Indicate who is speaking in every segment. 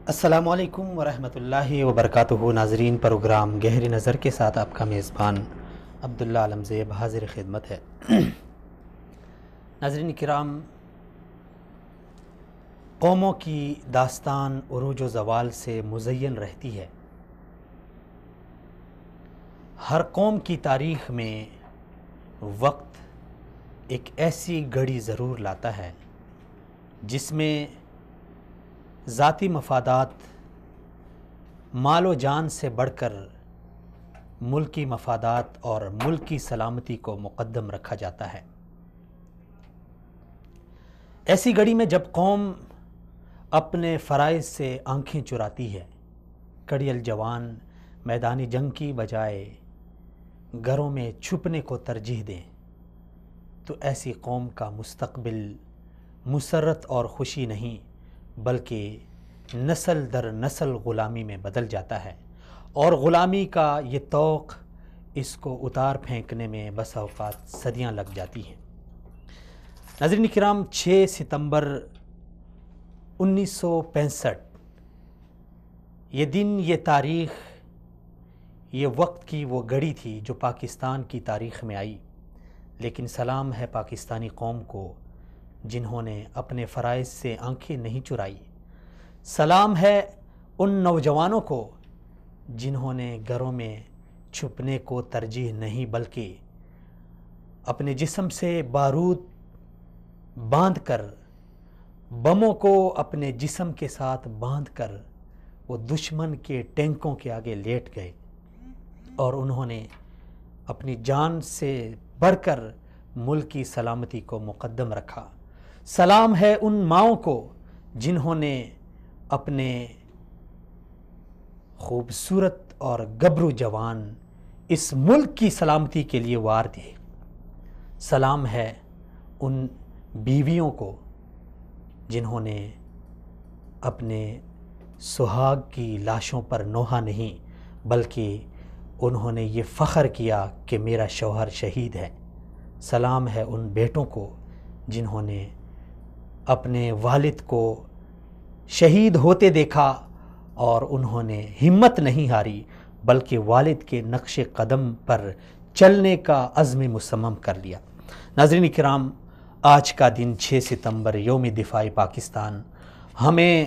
Speaker 1: السلام علیکم ورحمۃ اللہ وبرکاتہ۔ ناظرین، پروگرام گہری نظر کے ساتھ آپ کا میزبان عبداللہ علمزیب حاضر خدمت ہے۔ ناظرین کرام، قوموں کی داستان عروج و زوال سے مزین رہتی ہے۔ ہر قوم کی تاریخ میں وقت ایک ایسی گھڑی ضرور لاتا ہے جس میں ذاتی مفادات مال و جان سے بڑھ کر ملکی مفادات اور ملک کی سلامتی کو مقدم رکھا جاتا ہے۔ ایسی گھڑی میں جب قوم اپنے فرائض سے آنکھیں چراتی ہے، کڑی الجوان میدانی جنگ کی بجائے گھروں میں چھپنے کو ترجیح دیں، تو ایسی قوم کا مستقبل مسرت اور خوشی نہیں بلکہ نسل در نسل غلامی میں بدل جاتا ہے، اور غلامی کا یہ طوق اس کو اتار پھینکنے میں بس اوقات صدیاں لگ جاتی ہیں۔ ناظرین کرام، 6 ستمبر 1965 یہ دن، یہ تاریخ، یہ وقت کی وہ گھڑی تھی جو پاکستان کی تاریخ میں آئی۔ لیکن سلام ہے پاکستانی قوم کو جنہوں نے اپنے فرائض سے آنکھیں نہیں چرائی۔ سلام ہے ان نوجوانوں کو جنہوں نے گھروں میں چھپنے کو ترجیح نہیں بلکہ اپنے جسم سے بارود باندھ کر، بموں کو اپنے جسم کے ساتھ باندھ کر وہ دشمن کے ٹینکوں کے آگے لیٹ گئے، اور انہوں نے اپنی جان سے بڑھ کر ملک کی سلامتی کو مقدم رکھا۔ سلام ہے ان ماؤں کو جنہوں نے اپنے خوبصورت اور گبرو جوان اس ملک کی سلامتی کے لیے وار دیے۔ سلام ہے ان بیویوں کو جنہوں نے اپنے سہاگ کی لاشوں پر نوحہ نہیں بلکہ انہوں نے یہ فخر کیا کہ میرا شوہر شہید ہے۔ سلام ہے ان بیٹوں کو جنہوں نے اپنے والد کو شہید ہوتے دیکھا اور انہوں نے ہمت نہیں ہاری بلکہ والد کے نقش قدم پر چلنے کا عزم مصمم کر لیا۔ ناظرین کرام، آج کا دن 6 ستمبر یوم دفاع پاکستان ہمیں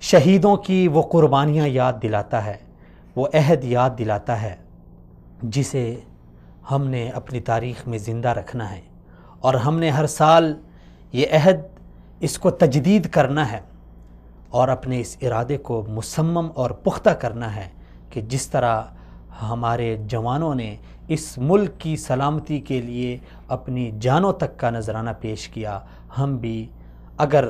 Speaker 1: شہیدوں کی وہ قربانیاں یاد دلاتا ہے، وہ عہد یاد دلاتا ہے جسے ہم نے اپنی تاریخ میں زندہ رکھنا ہے، اور ہم نے ہر سال یہ عہد اس کو تجدید کرنا ہے اور اپنے اس ارادے کو مصمم اور پختہ کرنا ہے کہ جس طرح ہمارے جوانوں نے اس ملک کی سلامتی کے لیے اپنی جانوں تک کا نذرانہ پیش کیا، ہم بھی اگر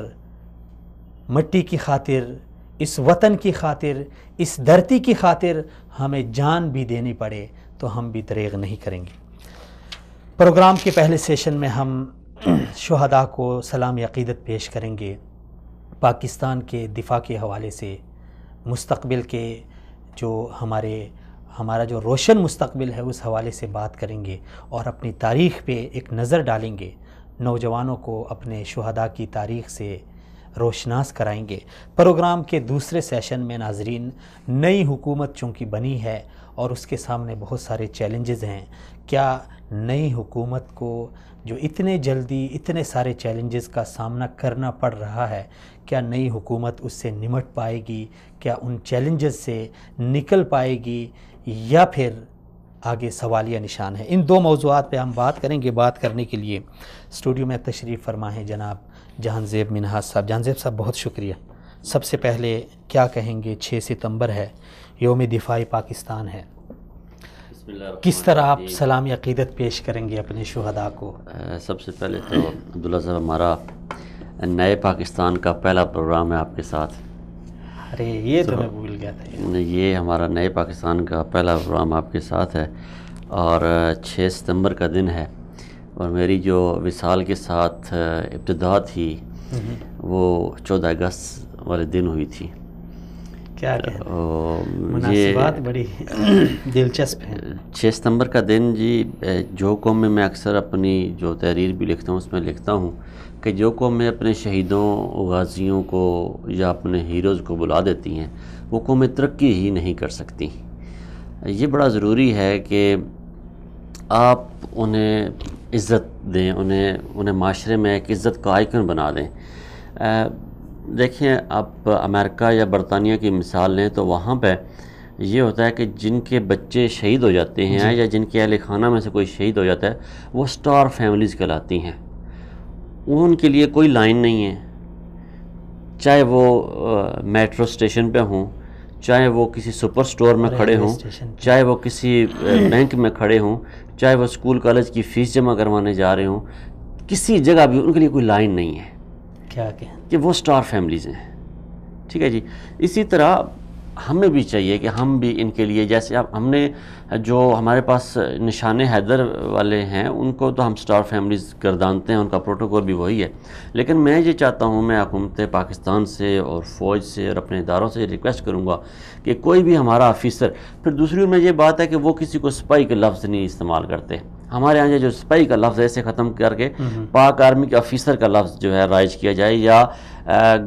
Speaker 1: مٹی کی خاطر، اس وطن کی خاطر، اس دھرتی کی خاطر ہمیں جان بھی دینی پڑے تو ہم بھی دریغ نہیں کریں گے۔ پروگرام کے پہلے سیشن میں ہم شہداء کو سلام عقیدت پیش کریں گے، پاکستان کے دفاع کے حوالے سے، مستقبل کے جو ہمارا جو روشن مستقبل ہے اس حوالے سے بات کریں گے، اور اپنی تاریخ پہ ایک نظر ڈالیں گے، نوجوانوں کو اپنے شہداء کی تاریخ سے روشناس کرائیں گے۔ پروگرام کے دوسرے سیشن میں ناظرین، نئی حکومت چونکہ بنی ہے اور اس کے سامنے بہت سارے چیلنجز ہیں، کیا نئی حکومت کو جو اتنے جلدی اتنے سارے چیلنجز کا سامنا کرنا پڑ رہا ہے، کیا نئی حکومت اس سے نمٹ پائے گی؟ کیا ان چیلنجز سے نکل پائے گی یا پھر آگے سوالیہ نشان ہے؟ ان دو موضوعات پہ ہم بات کریں گے۔ بات کرنے کے لیے اسٹوڈیو میں تشریف فرما ہے جناب جہان زیب منہاج صاحب۔ جہان زیب صاحب، بہت شکریہ۔ سب سے پہلے کیا کہیں گے؟ 6 ستمبر ہے، یوم دفاع پاکستان ہے، کس طرح آپ سلامی عقیدت پیش کریں گے اپنے شہداء کو؟
Speaker 2: سب سے پہلے تو عبداللہ صاحب، ہمارا نئے پاکستان کا پہلا پروگرام ہے آپ کے ساتھ۔
Speaker 1: ارے یہ تو میں بھول گیا تھا۔
Speaker 2: یہ ہمارا نئے پاکستان کا پہلا پروگرام آپ کے ساتھ ہے، اور 6 ستمبر کا دن ہے، اور میری جو وصال کے ساتھ ابتدا تھی وہ 14 اگست والے دن ہوئی تھی
Speaker 1: کیا مناسبات بڑی دلچسپ ہیں۔
Speaker 2: 6 ستمبر کا دن جی، جو قوم میں اکثر اپنی جو تحریر بھی لکھتا ہوں اس میں لکھتا ہوں کہ جو قومیں اپنے شہیدوں غازیوں کو یا اپنے ہیروز کو بلا دیتی ہیں وہ قومیں ترقی ہی نہیں کر سکتی۔ یہ بڑا ضروری ہے کہ آپ انہیں عزت دیں، انہیں معاشرے میں ایک عزت کا آئیکن بنا دیں۔ دیکھیں آپ امریکہ یا برطانیہ کی مثال لیں تو وہاں پہ یہ ہوتا ہے کہ جن کے بچے شہید ہو جاتے ہیں یا جن کے اہل خانہ میں سے کوئی شہید ہو جاتا ہے وہ سٹار فیملیز کہلاتی ہیں۔ ان کے لیے کوئی لائن نہیں ہے، چاہے وہ میٹرو اسٹیشن پہ ہوں، چاہے وہ کسی سپر سٹور میں کھڑے ہوں، چاہے وہ کسی بینک میں کھڑے ہوں، چاہے وہ اسکول کالج کی فیس جمع کروانے جا رہے ہوں، کسی جگہ بھی ان کے لیے کوئی لائن نہیں ہے
Speaker 1: کیا
Speaker 2: کہ وہ سٹار فیملیز ہیں۔ ٹھیک ہے جی، اسی طرح ہمیں بھی چاہیے کہ ہم بھی ان کے لیے، جیسے اب ہم نے جو ہمارے پاس نشان حیدر والے ہیں ان کو تو ہم سٹار فیملیز گردانتے ہیں، ان کا پروٹوکول بھی وہی ہے، لیکن میں یہ چاہتا ہوں، میں حکومت پاکستان سے اور فوج سے اور اپنے اداروں سے ریکویسٹ کروں گا کہ کوئی بھی ہمارا آفیسر، پھر دوسری میں یہ بات ہے کہ وہ کسی کو سپائی کے لفظ نہیں استعمال کرتے۔ ہمارے یہاں جو سپائی کا لفظ ہے اسے ختم کر کے پاک آرمی کے آفیسر کا لفظ جو ہے رائج کیا جائے، یا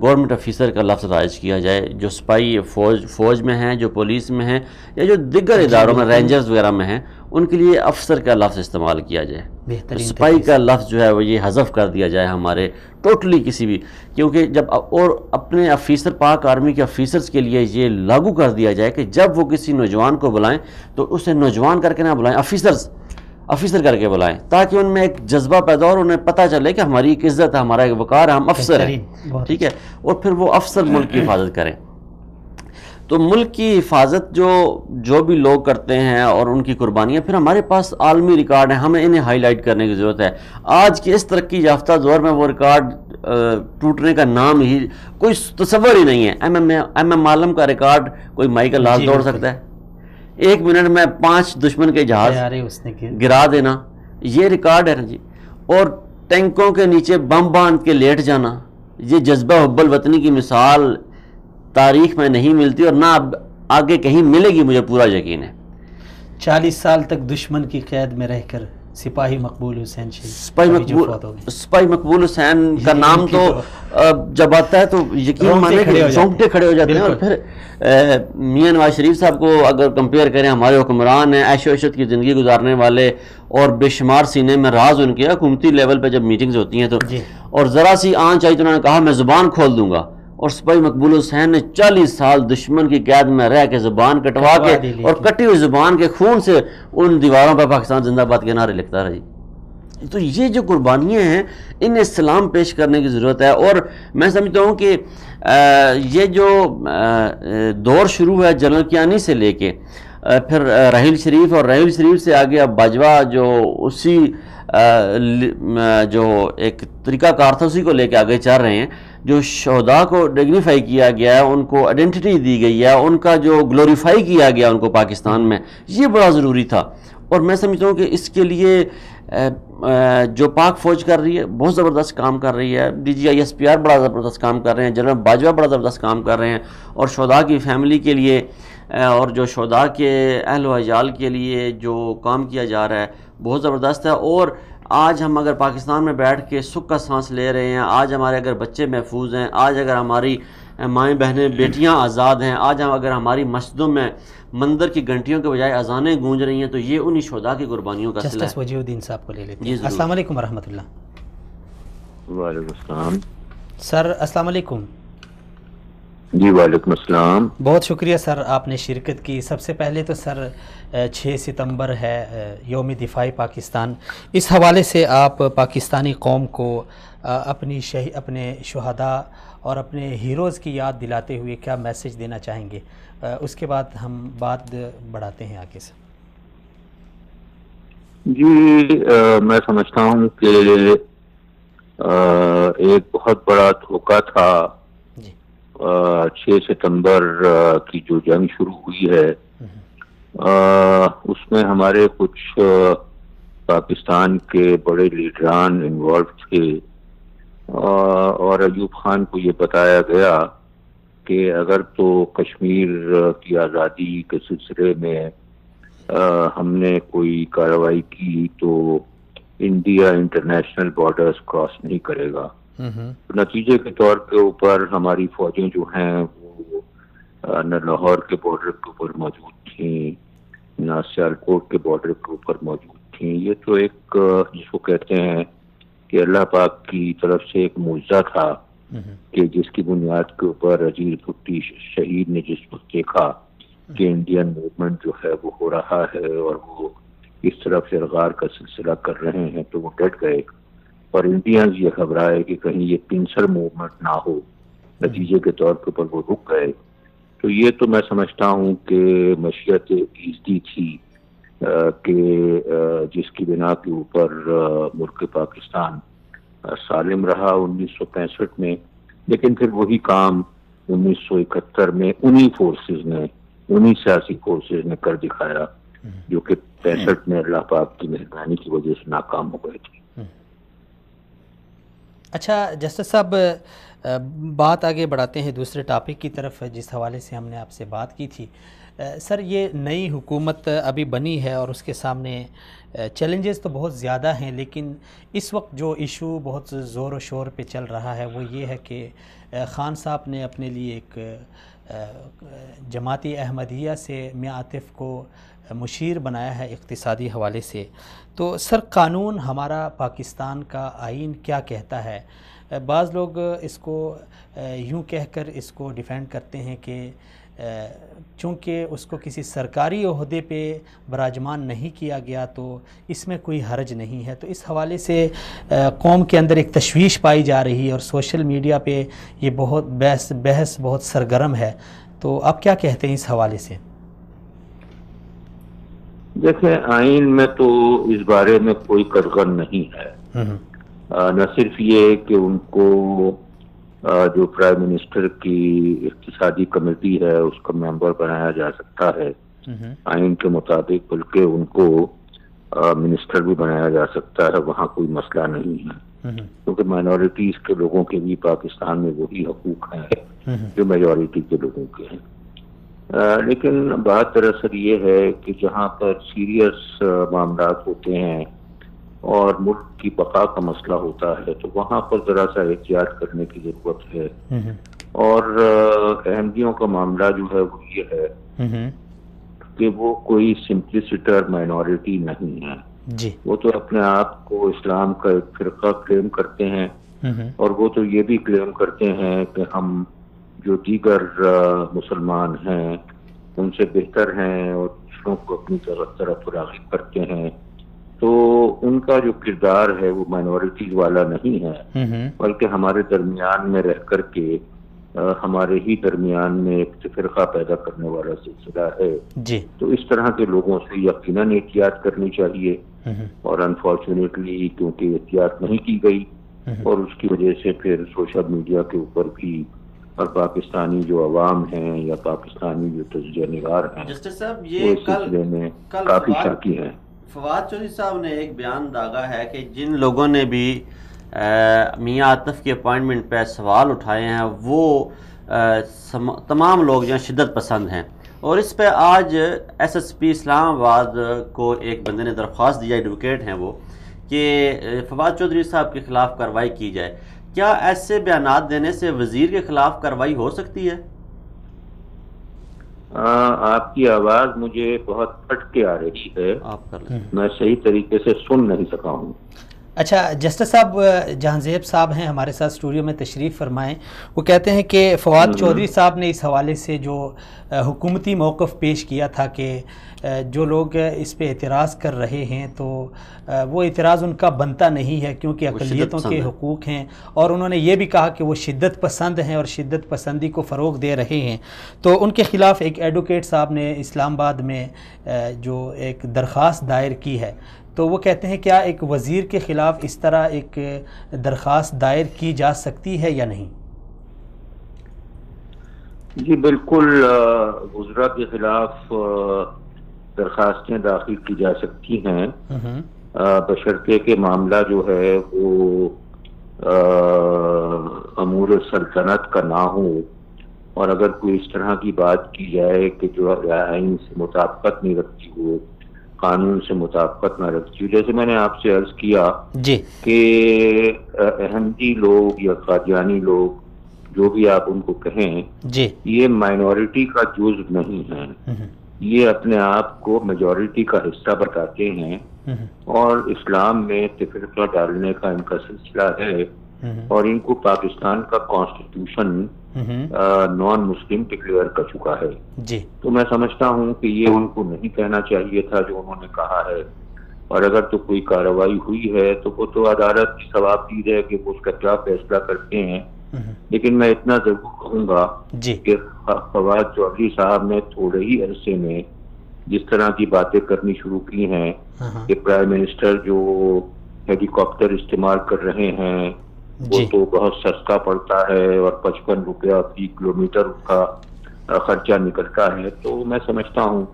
Speaker 2: گورنمنٹ آفیسر کا لفظ رائج کیا جائے۔ جو سپائی فوج میں ہیں، جو پولیس میں ہیں، یا جو دیگر اداروں میں رینجرز وغیرہ میں ہیں، ان کے لیے افسر کا لفظ استعمال کیا جائے۔ سپائی کا لفظ جو ہے وہ یہ حذف کر دیا جائے ہمارے ٹوٹلی کسی بھی، کیونکہ جب اور اپنے آفیسر پاک آرمی کے آفیسرز کے لیے یہ لاگو کر دیا جائے کہ جب وہ کسی نوجوان کو بلائیں تو اسے نوجوان کر کے نہ بلائیں، آفیسر کر کے بلائیں، تاکہ ان میں ایک جذبہ پیدا اور انہیں پتہ چلے کہ ہماری ایک عزت ہے، ہمارا ایک وقار ہے، ہم افسر ہیں۔ ٹھیک ہے، اور پھر وہ افسر ملک کی حفاظت کریں۔ تو ملک کی حفاظت جو بھی لوگ کرتے ہیں اور ان کی قربانیاں، پھر ہمارے پاس عالمی ریکارڈ ہیں، ہمیں انہیں ہائی لائٹ کرنے کی ضرورت ہے۔ آج کے اس ترقی یافتہ دور میں وہ ریکارڈ ٹوٹنے کا نام ہی کوئی تصور ہی نہیں ہے۔ ایم ایم عالم کا ریکارڈ کوئی مائیکل لاز توڑ سکتا ہے؟ 1 منٹ میں 5 دشمن کے جہاز گرا دینا، یہ ریکارڈ ہے نا جی۔ اور ٹینکوں کے نیچے بم باندھ کے لیٹ جانا، یہ جذبہ حب الوطنی کی مثال تاریخ میں نہیں ملتی اور نہ اب آگے کہیں ملے گی، مجھے پورا یقین ہے۔
Speaker 1: 40 سال تک دشمن کی قید میں رہ کر سپاہی مقبول حسین
Speaker 2: سپاہی مقبول حسین کا نام تو جب آتا ہے تو یقین مانے کہ رونگٹے کھڑے ہو جاتے ہیں۔ اور پھر میاں نواز شریف صاحب کو اگر کمپیئر کریں، ہمارے حکمران ہیں، عیش و عشرت کی زندگی گزارنے والے، اور بے شمار سینے میں راز ان کے حکومتی لیول پہ جب میٹنگز ہوتی ہیں تو اور ذرا سی آنچ آئی تو انہوں نے کہا میں زبان کھول دوں گا، اور سپاہی مقبول حسین نے 40 سال دشمن کی قید میں رہ کے زبان کٹوا کے اور کٹی ہوئی زبان کے خون سے ان دیواروں پہ پاکستان زندہ باد کے نعرے لکھتا رہا جی۔ تو یہ جو قربانیاں ہیں انہیں سلام پیش کرنے کی ضرورت ہے۔ اور میں سمجھتا ہوں کہ یہ جو دور شروع ہے جنرل کیانی سے لے کے پھر راحیل شریف، اور راحیل شریف سے آگے اب باجوہ جو اسی جو ایک طریقہ کار تھا اسی کو لے کے آگے چل رہے ہیں، جو شہداء کو ڈگنیفائی کیا گیا ہے، ان کو آئیڈینٹی دی گئی ہے، ان کا جو گلوریفائی کیا گیا ان کو پاکستان میں، یہ بڑا ضروری تھا۔ اور میں سمجھتا ہوں کہ اس کے لیے جو پاک فوج کر رہی ہے بہت زبردست کام کر رہی ہے، D G I S P R بڑا زبردست کام کر رہے ہیں، جنرل باجوہ بڑا زبردست کام کر رہے ہیں، اور شہداء کی فیملی کے لیے اور جو شہداء کے اہل و عیال کے لیے جو کام کیا جا رہا ہے بہت زبردست ہے۔ اور آج ہم اگر پاکستان میں بیٹھ کے سکھ کا سانس لے رہے ہیں، آج ہمارے اگر بچے محفوظ ہیں، آج اگر ہماری مائیں بہنیں بیٹیاں آزاد ہیں، آج اگر ہماری مسجدوں میں مندر کی گھنٹیوں کے بجائے اذانیں گونج رہی ہیں، تو یہ انہی شہداء کی قربانیوں کا صلہ ہے۔
Speaker 1: جسٹس وجیہ الدین صاحب کو لے لیتے ہیں۔ السلام علیکم ورحمۃ اللہ۔
Speaker 3: وعلیکم السلام
Speaker 1: سر السلام علیکم۔
Speaker 3: جی وعلیکم السلام۔
Speaker 1: بہت شکریہ سر آپ نے شرکت کی۔ سب سے پہلے تو سر 6 ستمبر ہے یوم دفاع پاکستان، اس حوالے سے آپ پاکستانی قوم کو اپنے شہداء اور اپنے ہیروز کی یاد دلاتے ہوئے کیا میسج دینا چاہیں گے؟ اس کے بعد ہم بات بڑھاتے ہیں آگے سے۔
Speaker 3: جی میں سمجھتا ہوں کہ ایک بہت بڑا دھوکہ تھا 6 ستمبر کی جو جنگ شروع ہوئی ہے، اس میں ہمارے کچھ پاکستان کے بڑے لیڈران انوالو تھے، اور ایوب خان کو یہ بتایا گیا کہ اگر تو کشمیر کی آزادی کے سلسلے میں ہم نے کوئی کارروائی کی تو انڈیا انٹرنیشنل بارڈرز کراس نہیں کرے گا. نتیجے کے طور کے اوپر ہماری فوجیں جو ہیں وہ نہ لاہور کے بارڈر کے اوپر موجود تھیں نہ سیالکوٹ کے بارڈر کے اوپر موجود تھیں. یہ تو ایک جس کو کہتے ہیں کہ اللہ پاک کی طرف سے ایک معجزہ تھا کہ جس کی بنیاد کے اوپر عزیز بھٹی شہید نے جس وقت دیکھا کہ انڈین موومنٹ جو ہے وہ ہو رہا ہے اور وہ اس طرف سے غار کا سلسلہ کر رہے ہیں تو وہ ڈٹ گئے اور انڈینز یہ گھبرائے کہ کہیں یہ پنسر موومنٹ نہ ہو. نتیجے کے طور کے اوپر وہ رک گئے. تو یہ تو میں سمجھتا ہوں کہ مشیت ایزدی تھی کہ جس کی بنا کے اوپر ملک پاکستان سالم رہا 1965 میں. لیکن پھر وہی کام 1971 میں انہی سیاسی فورسز نے کر دکھایا جو کہ 65 میں اللہ پاک کی مہربانی کی وجہ سے ناکام ہو گئے تھے.
Speaker 1: اچھا جسٹس صاحب، بات آگے بڑھاتے ہیں دوسرے ٹاپک کی طرف جس حوالے سے ہم نے آپ سے بات کی تھی. سر، یہ نئی حکومت ابھی بنی ہے اور اس کے سامنے چیلنجز تو بہت زیادہ ہیں، لیکن اس وقت جو ایشو بہت زور و شور پہ چل رہا ہے وہ یہ ہے کہ خان صاحب نے اپنے لیے ایک جماعت احمدیہ سے میاں عاطف کو مشیر بنایا ہے اقتصادی حوالے سے. تو سر، قانون ہمارا پاکستان کا آئین کیا کہتا ہے؟ بعض لوگ اس کو یوں کہہ کر اس کو ڈیفینڈ کرتے ہیں کہ چونکہ اس کو کسی سرکاری عہدے پہ براجمان نہیں کیا گیا تو اس میں کوئی حرج نہیں ہے. تو اس حوالے سے قوم کے اندر ایک تشویش پائی جا رہی ہے اور سوشل میڈیا پہ یہ بہت بحث بہت سرگرم ہے. تو آپ کیا کہتے ہیں اس حوالے سے؟
Speaker 3: دیکھیں، آئین میں تو اس بارے میں کوئی قدغن نہیں ہے. نہ صرف یہ کہ ان کو جو پرائم منسٹر کی اقتصادی کمیٹی ہے اس کا ممبر بنایا جا سکتا ہے آئین کے مطابق، بلکہ ان کو منسٹر بھی بنایا جا سکتا ہے. وہاں کوئی مسئلہ نہیں ہے کیونکہ مائنورٹیز کے لوگوں کے بھی پاکستان میں وہی حقوق ہیں جو میجورٹی کے لوگوں کے ہیں. لیکن بات دراصل یہ ہے کہ جہاں پر سیریس معاملات ہوتے ہیں اور ملک کی بقا کا مسئلہ ہوتا ہے تو وہاں پر ذرا سا احتیاط کرنے کی ضرورت ہے. اور احمدیوں کا معاملہ جو ہے وہ یہ ہے کہ وہ کوئی سمپلسٹر مائنورٹی نہیں ہے. وہ تو اپنے آپ کو اسلام کا ایک فرقہ کلیم کرتے ہیں اور وہ تو یہ بھی کلیم کرتے ہیں کہ ہم جو دیگر مسلمان ہیں ان سے بہتر ہیں اور دوسروں کو اپنی طرف راغب کرتے ہیں. تو ان کا جو کردار ہے وہ مائنورٹیز والا نہیں ہے بلکہ ہمارے درمیان میں رہ کر کے ہمارے ہی درمیان میں ایک فرقہ پیدا کرنے والا سلسلہ ہے. تو اس طرح کے لوگوں سے یقیناً احتیاط کرنی چاہیے اور انفارچونیٹلی کیونکہ احتیاط نہیں کی گئی اور اس کی وجہ سے پھر سوشل میڈیا کے اوپر بھی اور پاکستانی جو عوام ہیں یا پاکستانی جو تجزیہ نگار ہیں وہ اس سلسلے میں کافی شاکی ہیں.
Speaker 2: فواد چودھری صاحب نے ایک بیان داغا ہے کہ جن لوگوں نے بھی میاں عاطف کی اپوائنٹمنٹ پہ سوال اٹھائے ہیں وہ تمام لوگ جو شدت پسند ہیں، اور اس پہ آج ایس ایس پی اسلام آباد کو ایک بندے نے درخواست دیا، ایڈوکیٹ ہیں وہ، کہ فواد چودھری صاحب کے خلاف کارروائی کی جائے. کیا ایسے بیانات دینے سے وزیر کے خلاف کارروائی ہو سکتی ہے؟
Speaker 3: آپ کی آواز مجھے بہت پھٹ کے آ رہی ہے، میں صحیح طریقے سے سن نہیں سکا ہوں.
Speaker 1: اچھا، جسٹس صاحب جہاں زیب صاحب ہیں ہمارے ساتھ اسٹوڈیو میں تشریف فرمائیں. وہ کہتے ہیں کہ فواد چودھری صاحب نے اس حوالے سے جو حکومتی موقف پیش کیا تھا کہ جو لوگ اس پہ اعتراض کر رہے ہیں تو وہ اعتراض ان کا بنتا نہیں ہے کیونکہ اقلیتوں کے حقوق ہیں، اور انہوں نے یہ بھی کہا کہ وہ شدت پسند ہیں اور شدت پسندی کو فروغ دے رہے ہیں. تو ان کے خلاف ایک ایڈوکیٹ صاحب نے اسلام آباد میں جو ایک درخواست دائر کی ہے، تو وہ کہتے ہیں کیا ایک وزیر کے خلاف اس طرح ایک درخواست دائر کی جا سکتی ہے یا نہیں؟
Speaker 3: جی بالکل، وزراء کے خلاف درخواستیں داخل کی جا سکتی ہیں بشرطے کہ معاملہ جو ہے وہ امور سلطنت کا نہ ہو اور اگر کوئی اس طرح کی بات کی جائے کہ جو آئین سے مطابقت نہیں رکھتی ہو، قانون سے مطابقت نہ رکھتی ہو، جیسے میں نے آپ سے عرض کیا
Speaker 1: جی
Speaker 3: کہ احمدی لوگ یا قادیانی لوگ جو بھی آپ ان کو کہیں،
Speaker 1: جی
Speaker 3: یہ مائنورٹی کا جز نہیں ہے، یہ اپنے آپ کو میجورٹی کا حصہ بتاتے ہیں، اور اسلام میں تفرقہ ڈالنے کا ان کا سلسلہ ہے، اور ان کو پاکستان کا کانسٹیٹیوشن نان مسلم ڈکلیئر کر چکا ہے۔
Speaker 1: جی
Speaker 3: تو میں سمجھتا ہوں کہ یہ ان کو نہیں کہنا چاہیے تھا جو انہوں نے کہا ہے، اور اگر تو کوئی کارروائی ہوئی ہے تو وہ تو عدالت کی ثوابدید ہے کہ وہ اس کا کیا فیصلہ کرتے ہیں، لیکن میں اتنا ضرور کہوں گا
Speaker 1: جی
Speaker 3: کہ فواد چودھری صاحب نے تھوڑے ہی عرصے میں جس طرح کی باتیں کرنی شروع کی ہیں کہ پرائم منسٹر جو ہیلی کاپٹر استعمال کر رہے ہیں وہ تو بہت سستا پڑتا ہے اور 55 روپیہ فی کلومیٹر کا خرچہ نکلتا ہے، تو میں سمجھتا ہوں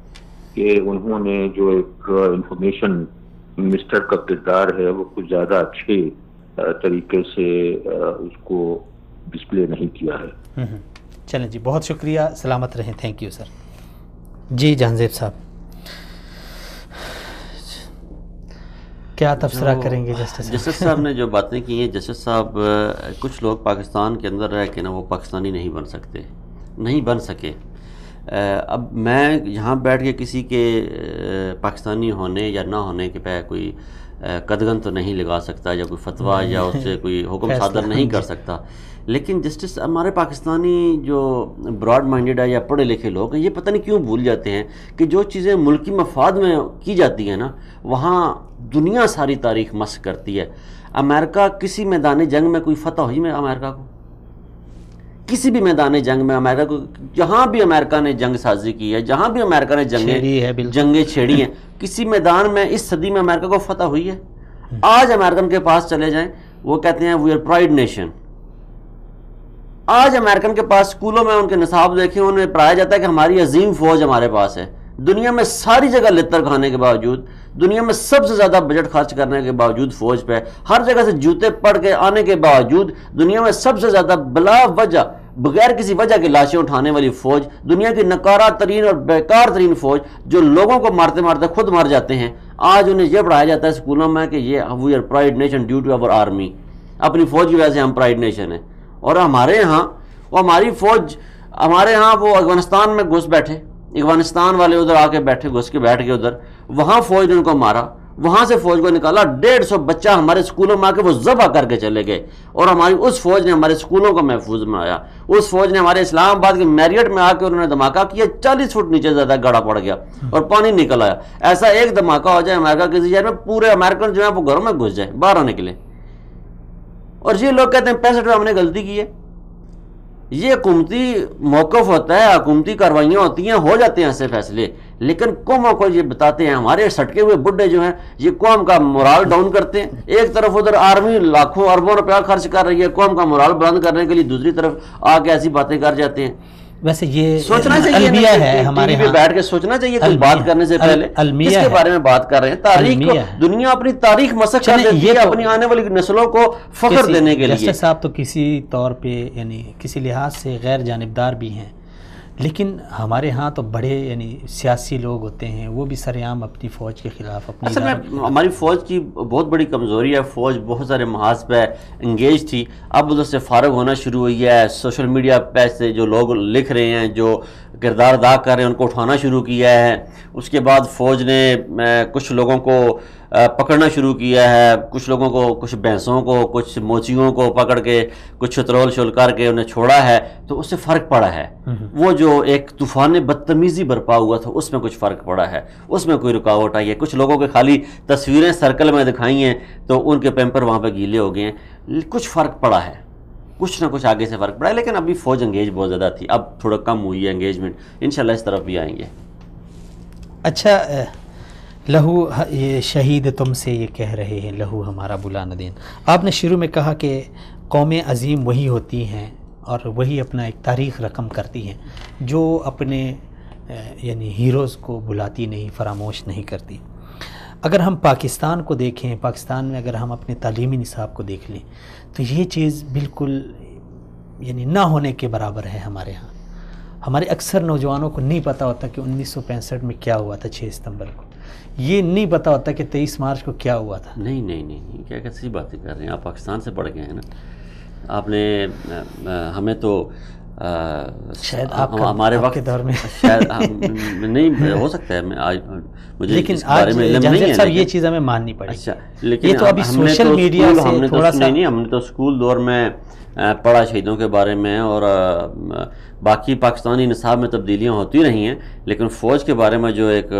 Speaker 3: کہ انہوں نے جو ایک انفارمیشن منسٹر کا کردار ہے وہ کچھ زیادہ اچھے طریقے سے اس کو ڈسپلے نہیں کیا ہے۔
Speaker 1: چلیں جی، بہت شکریہ، سلامت رہیں، تھینک یو سر۔ جی جہانزیب صاحب کیا تبصرہ کریں گے؟
Speaker 2: جسٹس صاحب نے جو باتیں کی ہیں، جسٹس صاحب کچھ لوگ پاکستان کے اندر رہ کے نا وہ پاکستانی نہیں بن سکتے، نہیں بن سکے۔ اب میں یہاں بیٹھ کے کسی کے پاکستانی ہونے یا نہ ہونے کے پہ کوئی قدغن تو نہیں لگا سکتا یا کوئی فتویٰ یا اس سے کوئی حکم صادر نہیں کر سکتا، لیکن جسٹس ہمارے پاکستانی جو براڈ مائنڈڈ ہے یا پڑھے لکھے لوگ ہیں یہ پتہ نہیں کیوں بھول جاتے ہیں کہ جو چیزیں ملکی مفاد میں کی جاتی ہیں نا وہاں دنیا ساری تاریخ مسخ کرتی ہے۔ امریکہ کسی میدان جنگ میں کوئی فتح ہوئی میں امریکہ کو، کسی بھی میدان جنگ میں امریکہ کو، جہاں بھی امریکہ نے جنگ سازی کی ہے، جہاں بھی امریکہ نے جنگیں چھیڑی ہیں، کسی میدان میں اس صدی میں امریکہ کو فتح ہوئی ہے؟ آج امریکن کے پاس چلے جائیں، وہ کہتے ہیں وی آر پرائڈ نیشن۔ آج امریکن کے پاس اسکولوں میں ان کے نصاب دیکھیں، انہیں پڑھایا جاتا ہے کہ ہماری عظیم فوج ہمارے پاس ہے، دنیا میں ساری جگہ لتر کھانے کے باوجود، دنیا میں سب سے زیادہ بجٹ خرچ کرنے کے باوجود فوج پہ، ہر جگہ سے جوتے پڑ کے آنے کے باوجود دنیا میں سب سے زیادہ بلا وجہ بغیر کسی وجہ کی لاشیں اٹھانے والی فوج، دنیا کی نکارہ ترین اور بیکار ترین فوج جو لوگوں کو مارتے مارتے خود مر جاتے ہیں، آج انہیں یہ پڑھایا جاتا ہے اسکولوں میں کہ یہ we are pride nation due to our army, اپنی فوج کی وجہ سے ہم پرائڈ نیشن ہیں۔ اور ہمارے ہاں وہ ہماری فوج، ہمارے ہاں وہ افغانستان میں گھس بیٹھے، افغانستان والے ادھر آ کے بیٹھے، گھس کے بیٹھ گئے ادھر، وہاں فوج نے ان کو مارا، وہاں سے فوج کو نکالا، 150 بچہ ہمارے اسکولوں میں آ کے وہ ذبح کر کے چلے گئے، اور ہماری اس فوج نے ہمارے اسکولوں کو محفوظ بنایا۔ اس فوج نے ہمارے اسلام آباد کے میریٹ میں آ کے انہوں نے دھماکہ کیا، 40 فٹ نیچے زیادہ گڑھا پڑ گیا اور پانی نکل آیا۔ ایسا ایک دھماکہ ہو جائے امریکہ کے شہر میں، پورے امریکن جو ہیں وہ گھروں میں گھس جائیں، باہر آنے کے لیے، اور یہ لوگ کہتے ہیں 65 میں ہم نے غلطی کی ہے۔ یہ حکومتی موقف ہوتا ہے، حکومتی کاروائیاں ہوتی ہیں، ہو جاتے ہیں ایسے فیصلے، لیکن قوموں کو یہ بتاتے ہیں، ہمارے سٹکے ہوئے بڈھے جو ہیں یہ قوم کا مورال ڈاؤن کرتے ہیں۔ ایک طرف ادھر آرمی لاکھوں اربوں روپیہ خرچ کر رہی ہے قوم کا مورال بلند کرنے کے لیے، دوسری طرف آ کے ایسی باتیں کر جاتے ہیں۔
Speaker 1: ویسے یہ
Speaker 2: سوچنا چاہیے
Speaker 1: ہے ہمارے
Speaker 2: ہاں بیٹھ کے سوچنا چاہیے کچھ بات کرنے سے پہلے کس کے بارے میں بات کر رہے ہیں۔ تاریخ کو دنیا اپنی تاریخ مسخ کر دیتی ہے اپنی آنے والی نسلوں کو فخر دینے کے لیے۔
Speaker 1: جسٹس صاحب تو کسی طور پہ یعنی کسی لحاظ سے غیر جانبدار بھی ہیں، لیکن ہمارے ہاں تو بڑے یعنی سیاسی لوگ ہوتے ہیں، وہ بھی سر عام اپنی فوج کے خلاف اپنی
Speaker 2: اصل میں ہماری فوج کی بہت بڑی کمزوری ہے، فوج بہت سارے محاذ پہ انگیج تھی، اب ادھر سے فارغ ہونا شروع ہوئی ہے، سوشل میڈیا پہ سے جو لوگ لکھ رہے ہیں، جو کردار ادا کر رہے ہیں ان کو اٹھانا شروع کیا ہے۔ اس کے بعد فوج نے کچھ لوگوں کو پکڑنا شروع کیا ہے، کچھ لوگوں کو، کچھ بھینسوں کو، کچھ موچیوں کو پکڑ کے کچھ چترول شل کر کے انہیں چھوڑا ہے، تو اس سے فرق پڑا ہے۔ وہ جو ایک طوفان بدتمیزی برپا ہوا تھا اس میں کچھ فرق پڑا ہے، اس میں کوئی رکاوٹ آئی ہے۔ کچھ لوگوں کے خالی تصویریں سرکل میں دکھائی ہیں تو ان کے پیمپر وہاں پہ گیلے ہو گئے ہیں، کچھ فرق پڑا ہے، کچھ نہ کچھ آگے سے فرق پڑا ہے، لیکن ابھی فوج انگیج بہت زیادہ تھی، اب تھوڑا کم ہوئی ہے انگیجمنٹ، انشاءاللہ اس طرف بھی آئیں گے۔
Speaker 1: اچھا لہو، یہ شہید تم سے یہ کہہ رہے ہیں لہو ہمارا بلا نہ دین، آپ نے شروع میں کہا کہ قومیں عظیم وہی ہوتی ہیں اور وہی اپنا ایک تاریخ رقم کرتی ہیں جو اپنے یعنی ہیروز کو بلاتی نہیں، فراموش نہیں کرتی۔ اگر ہم پاکستان کو دیکھیں، پاکستان میں اگر ہم اپنے تعلیمی نصاب کو دیکھ لیں تو یہ چیز بالکل یعنی نہ ہونے کے برابر ہے ہمارے ہاں۔ ہمارے اکثر نوجوانوں کو نہیں پتہ ہوتا کہ 1965 میں کیا ہوا تھا 6 ستمبر کو، یہ نہیں پتہ ہوتا کہ 23 مارچ کو کیا ہوا تھا۔
Speaker 2: نہیں کیا کیسی باتیں کر رہے ہیں آپ، پاکستان سے پڑھ گئے ہیں نا آپ نے، ہمیں تو
Speaker 1: شاید
Speaker 2: ہمارے وقت
Speaker 1: کے دور میں
Speaker 2: شاید نہیں ہو سکتا ہے، مجھے
Speaker 1: لیکن
Speaker 2: اس بارے میں علم نہیں
Speaker 1: جہانگیر
Speaker 2: ہے،
Speaker 1: صاحب یہ چیز ہمیں ماننی پڑے
Speaker 2: اچھا
Speaker 1: گی۔
Speaker 2: لیکن
Speaker 1: یہ تو ابھی
Speaker 2: ہم نے
Speaker 1: سوشل
Speaker 2: تو
Speaker 1: میڈیا
Speaker 2: اسکول،
Speaker 1: سے تھوڑا سا
Speaker 2: نہیں ہم نے تو اسکول دور میں پڑھا شہیدوں کے بارے میں، اور باقی پاکستانی نصاب میں تبدیلیاں ہوتی رہی ہیں، لیکن فوج کے بارے میں جو ایک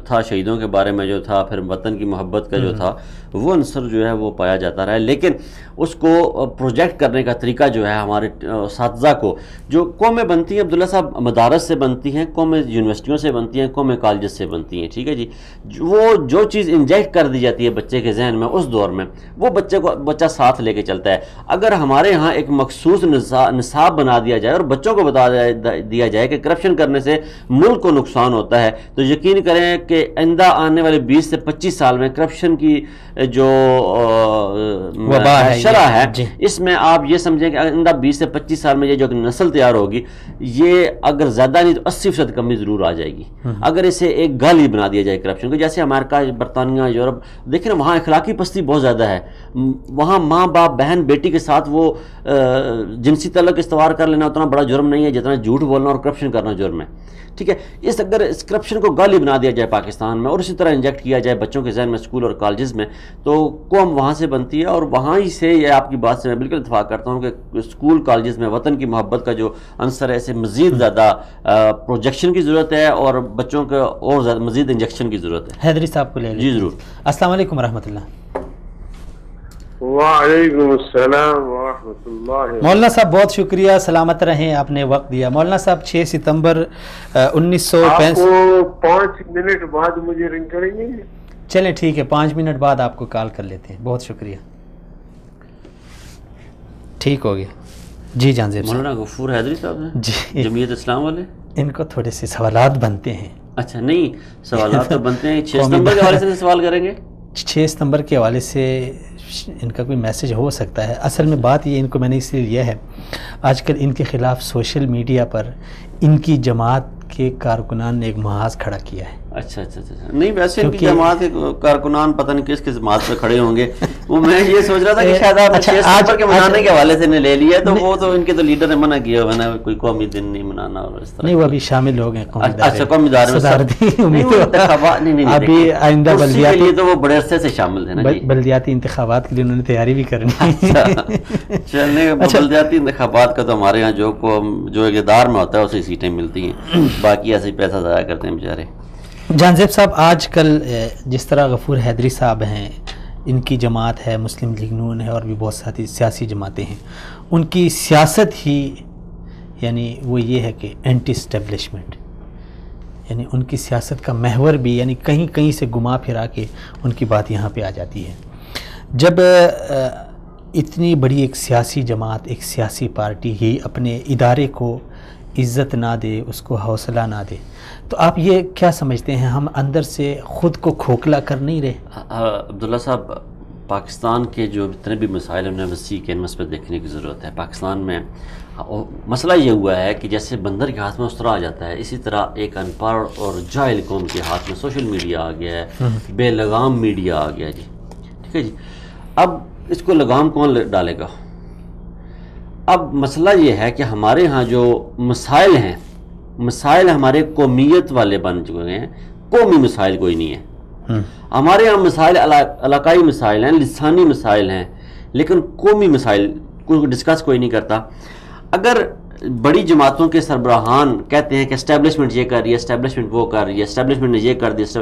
Speaker 2: تھا، شہیدوں کے بارے میں جو تھا، پھر وطن کی محبت کا جو تھا، وہ عنصر جو ہے وہ پایا جاتا رہا ہے۔ لیکن اس کو پروجیکٹ کرنے کا طریقہ جو ہے ہمارے اساتذہ کو، جو قومیں بنتی ہیں عبداللہ صاحب، مدارس سے بنتی ہیں، قومیں یونیورسٹیوں سے بنتی ہیں، قومیں کالجز سے بنتی ہیں، ٹھیک ہے جی، وہ جو چیز انجیکٹ کر دی جاتی ہے بچے کے ذہن میں اس دور میں، وہ بچہ ساتھ لے کے چلتا ہے۔ اگر ہمارے ہاں ایک مخصوص نصاب بنا دیا جائے اور بچوں کو بتا دیا جائے کہ کرپشن کرنے سے ملک کو نقصان ہوتا ہے، تو یقین کریں کہ آئندہ آنے والے 20 سے 25 سال میں کرپشن کی جو شرح ہے، اس میں آپ یہ سمجھیں کہ آئندہ 20 سے 25 سال میں یہ جو نسل تیار ہوگی، یہ اگر زیادہ نہیں تو 80% کمی ضرور آ جائے گی اگر اسے ایک گالی بنا دیا جائے کرپشن کو۔ جیسے امریکہ، برطانیہ، یورپ، دیکھیں نا، وہاں اخلاقی پستی بہت زیادہ ہے، وہاں ماں باپ، بہن بیٹی کے ساتھ وہ جنسی تعلق استوار کر لینا اتنا بڑا جرم نہیں ہے جتنا جھوٹ بولنا اور کرپشن کرنا جرم ہے، ٹھیک ہے۔ اگر اس کرپشن کو گالی بنا دیا جائے پاکستان میں اور اسی طرح انجیکٹ کیا جائے بچوں کے ذہن میں اسکول اور کالجز میں، تو قوم وہاں سے بنتی ہے، اور وہاں ہی سے، یہ آپ کی بات سے میں بالکل اتفاق کرتا ہوں کہ اسکول کالجز میں وطن کی محبت کا جو عنصر ہے، اسے مزید زیادہ پروجیکشن کی ضرورت ہے اور بچوں کو اور زیادہ مزید انجیکشن کی ضرورت ہے۔
Speaker 1: حیدری صاحب کو لے لیں۔
Speaker 2: جی ضرور۔
Speaker 1: السلام علیکم ورحمۃ اللہ۔
Speaker 4: وعلیکم السلام ورحمۃ اللہ۔
Speaker 1: مولانا صاحب بہت شکریہ، سلامت رہیں، آپ نے وقت دیا۔ مولانا صاحب 6 ستمبر 1965
Speaker 4: آپ کو 5 منٹ بعد مجھے رنگ کریں گے؟
Speaker 1: چلیں ٹھیک ہے، 5 منٹ بعد آپ کو کال کر لیتے ہیں، بہت شکریہ، ٹھیک ہو گیا جی۔ جہانگیر صاحب،
Speaker 2: مولانا غفور حیدری صاحب ہیں
Speaker 1: جی،
Speaker 2: جمعیت اسلام والے،
Speaker 1: ان کو تھوڑے سے سوالات بنتے ہیں۔
Speaker 2: اچھا نہیں، سوالات تو بنتے ہیں، 6 ستمبر کے حوالے سے سوال کریں گے؟
Speaker 1: 6 ستمبر کے حوالے سے ان کا کوئی میسج ہو سکتا ہے۔ اصل میں بات یہ، ان کو میں نے اس لیے لیا ہے، آج کل ان کے خلاف سوشل میڈیا پر ان کی جماعت کے کارکنان نے ایک محاذ کھڑا کیا ہے۔
Speaker 2: اچھا نہیں، ویسے ان کی جماعت کے کارکنان پتہ نہیں کس جماعت پہ کھڑے ہوں گے، وہ میں یہ سوچ رہا تھا کہ شاید آپ 6 ستمبر کے منانے کے حوالے سے نے لے لیا، تو وہ تو ان کے تو لیڈر نے منع کیا ہوا نا، کوئی قومی دن نہیں منانا اور اس طرح۔
Speaker 1: نہیں، وہ ابھی شامل ہو گئے قومی ادارے،
Speaker 2: اچھا قومی ادارے میں
Speaker 1: ابھی آئندہ
Speaker 2: بلدیاتی، تو وہ بڑے عرصے سے شامل تھے نا،
Speaker 1: بلدیاتی انتخابات کے لیے انہوں نے تیاری بھی کرنی ہے۔
Speaker 2: چلنے بلدیاتی انتخابات کا تو ہمارے یہاں جو اقتدار میں ہوتا ہے اسے سیٹیں ملتی ہیں، باقی ایسے ہی پیسہ ضائع کرتے ہیں بیچارے۔
Speaker 1: جہانزیب صاحب، آج کل جس طرح غفور حیدری صاحب ہیں، ان کی جماعت ہے، مسلم لیگ نون ہے، اور بھی بہت ساری سیاسی جماعتیں ہیں، ان کی سیاست ہی یعنی وہ یہ ہے کہ اینٹی اسٹیبلشمنٹ، یعنی ان کی سیاست کا محور بھی یعنی کہیں سے گما پھرا کے ان کی بات یہاں پہ آ جاتی ہے۔ جب اتنی بڑی ایک سیاسی جماعت، ایک سیاسی پارٹی ہی اپنے ادارے کو عزت نہ دے، اس کو حوصلہ نہ دے، تو آپ یہ کیا سمجھتے ہیں، ہم اندر سے خود کو کھوکھلا کر نہیں رہے؟
Speaker 2: عبداللہ صاحب، پاکستان کے جو جتنے بھی مسائل ہیں انہیں وسیع کینوس پہ دیکھنے کی ضرورت ہے۔ پاکستان میں مسئلہ یہ ہوا ہے کہ جیسے بندر کے ہاتھ میں اسطرا آ جاتا ہے، اسی طرح ایک ان پڑھ اور جاہل قوم کے ہاتھ میں سوشل میڈیا آ گیا ہے، بے لگام میڈیا آ گیا جی، ٹھیک ہے جی۔ اب اس کو لگام کون ڈالے گا؟ اب مسئلہ یہ ہے کہ ہمارے ہاں جو مسائل ہیں، مسائل ہمارے قومیت والے بن چکے ہیں، قومی مسائل کوئی نہیں ہے۔ ہمارے ہاں مسائل علاقائی مسائل ہیں، لسانی مسائل ہیں، لیکن قومی مسائل کو ڈسکس کوئی نہیں کرتا۔ اگر بڑی جماعتوں کے سربراہان کہتے ہیں کہ اسٹیبلشمنٹ یہ کر رہی ہے، اسٹیبلشمنٹ وہ کر رہی ہے، اسٹیبلشمنٹ نے یہ کر دیا،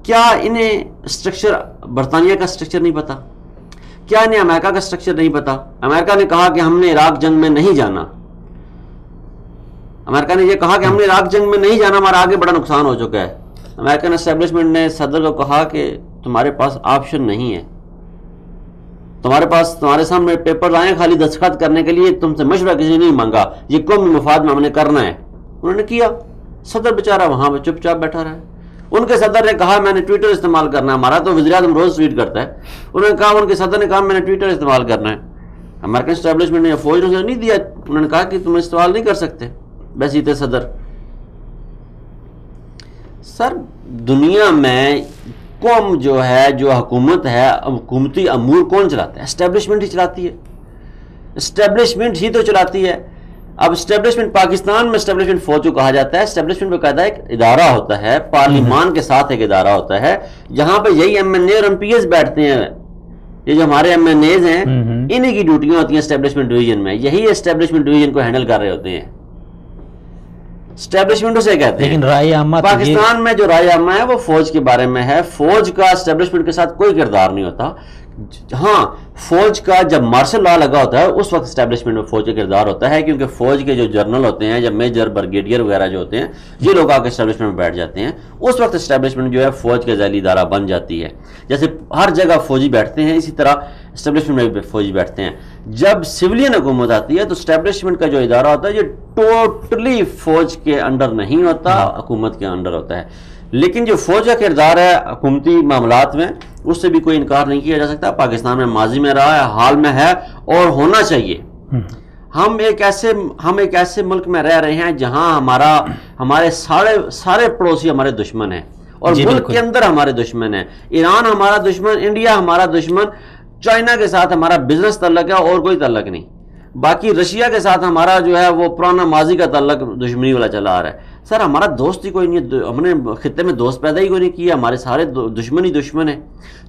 Speaker 2: کیا انہیں اسٹرکچر برطانیہ کا اسٹرکچر نہیں پتا؟ کیا انہیں امریکہ کا اسٹرکچر نہیں پتا؟ امریکہ نے کہا کہ ہم نے عراق جنگ میں نہیں جانا، امریکہ نے یہ کہا کہ ہم نے عراق جنگ میں نہیں جانا، ہمارا آگے بڑا نقصان ہو چکا ہے۔ امریکن اسٹیبلشمنٹ نے صدر کو کہا کہ تمہارے پاس آپشن نہیں ہے، تمہارے سامنے پیپر آئے خالی دستخط کرنے کے لیے، تم سے مشورہ کسی نے نہیں مانگا، یہ قومی مفاد میں ہم نے کرنا ہے۔ انہوں نے کیا، صدر بیچارہ وہاں پہ چپ چاپ بیٹھا رہا ہے۔ ان کے صدر نے کہا میں نے ٹویٹر استعمال کرنا ہے، ہمارا تو وزیر اعظم روز ٹویٹ کرتا ہے، انہوں نے کہا، ان کے صدر نے کہا میں نے ٹویٹر استعمال کرنا ہے۔ امریکن اسٹیبلشمنٹ نے فوج نے نہیں دیا، انہوں نے کہا کہ تم استعمال نہیں کر سکتے، بحیثیت صدر. سر دنیا میں قوم جو ہے, جو حکومت ہے, حکومتی امور کون چلاتا ہے؟ اسٹیبلشمنٹ ہی چلاتی ہے. اسٹیبلشمنٹ ہی تو چلاتی ہے. اب اسٹیبلشمنٹ پاکستان میں اسٹیبلشمنٹ فوج کو کہا جاتا ہے. اسٹیبلشمنٹ میں قاعدہ ایک ادارہ ہوتا ہے, پارلیمان کے ساتھ ایک ادارہ ہوتا ہے, جہاں پہ یہی ایم این اے اور ایم پی ایز بیٹھتے ہیں. یہ جو ہمارے ایم این ایز ہیں, انہی کی ڈیوٹیاں ہوتی ہیں اسٹیبلشمنٹ ڈویژن میں. یہی اسٹیبلشمنٹ ڈویژن کو ہینڈل کر رہے ہوتے ہیں. اسٹیبلشمنٹ اسے کہتے ہیں.
Speaker 1: لیکن رائے عامہ
Speaker 2: پاکستان میں جو رائے عامہ ہے وہ فوج کے بارے میں ہے. فوج کا اسٹیبلشمنٹ کے ساتھ کوئی کردار نہیں ہوتا. ہاں, فوج کا جب مارشل لا لگا ہوتا ہے اس وقت اسٹیبلشمنٹ میں فوج کا کردار ہوتا ہے, کیونکہ فوج کے جو جنرل ہوتے ہیں, جب میجر برگیڈیئر وغیرہ جو ہوتے ہیں, یہ لوگ آ کے اسٹیبلشمنٹ میں بیٹھ جاتے ہیں. اس وقت اسٹیبلشمنٹ جو ہے فوج کے ذیلی ادارہ بن جاتی ہے. جیسے ہر جگہ فوجی بیٹھتے ہیں, اسی طرح اسٹیبلشمنٹ میں بھی فوجی بیٹھتے ہیں. جب سویلین حکومت آتی ہے تو اسٹیبلشمنٹ کا جو ادارہ ہوتا ہے یہ ٹوٹلی فوج کے انڈر نہیں ہوتا, حکومت کے انڈر ہوتا ہے. لیکن جو فوج کا کردار ہے حکومتی معاملات میں, اس سے بھی کوئی انکار نہیں کیا جا سکتا. پاکستان میں ماضی میں رہا ہے, حال میں ہے, اور ہونا چاہیے. ہم ایک ایسے ملک میں رہ رہے ہیں جہاں ہمارے سارے پڑوسی ہمارے دشمن ہیں, اور ملک کے اندر ہمارے دشمن ہیں. ایران ہمارا دشمن, انڈیا ہمارا دشمن, چائنا کے ساتھ ہمارا بزنس تعلق ہے اور کوئی تعلق نہیں. باقی رشیا کے ساتھ ہمارا جو ہے وہ پرانا ماضی کا تعلق دشمنی والا چلا آ رہا ہے. سر ہمارا دوست ہی کوئی نہیں, ہم نے خطے میں دوست پیدا ہی کوئی نہیں کیا. ہمارے سارے دشمن ہی دشمن ہیں.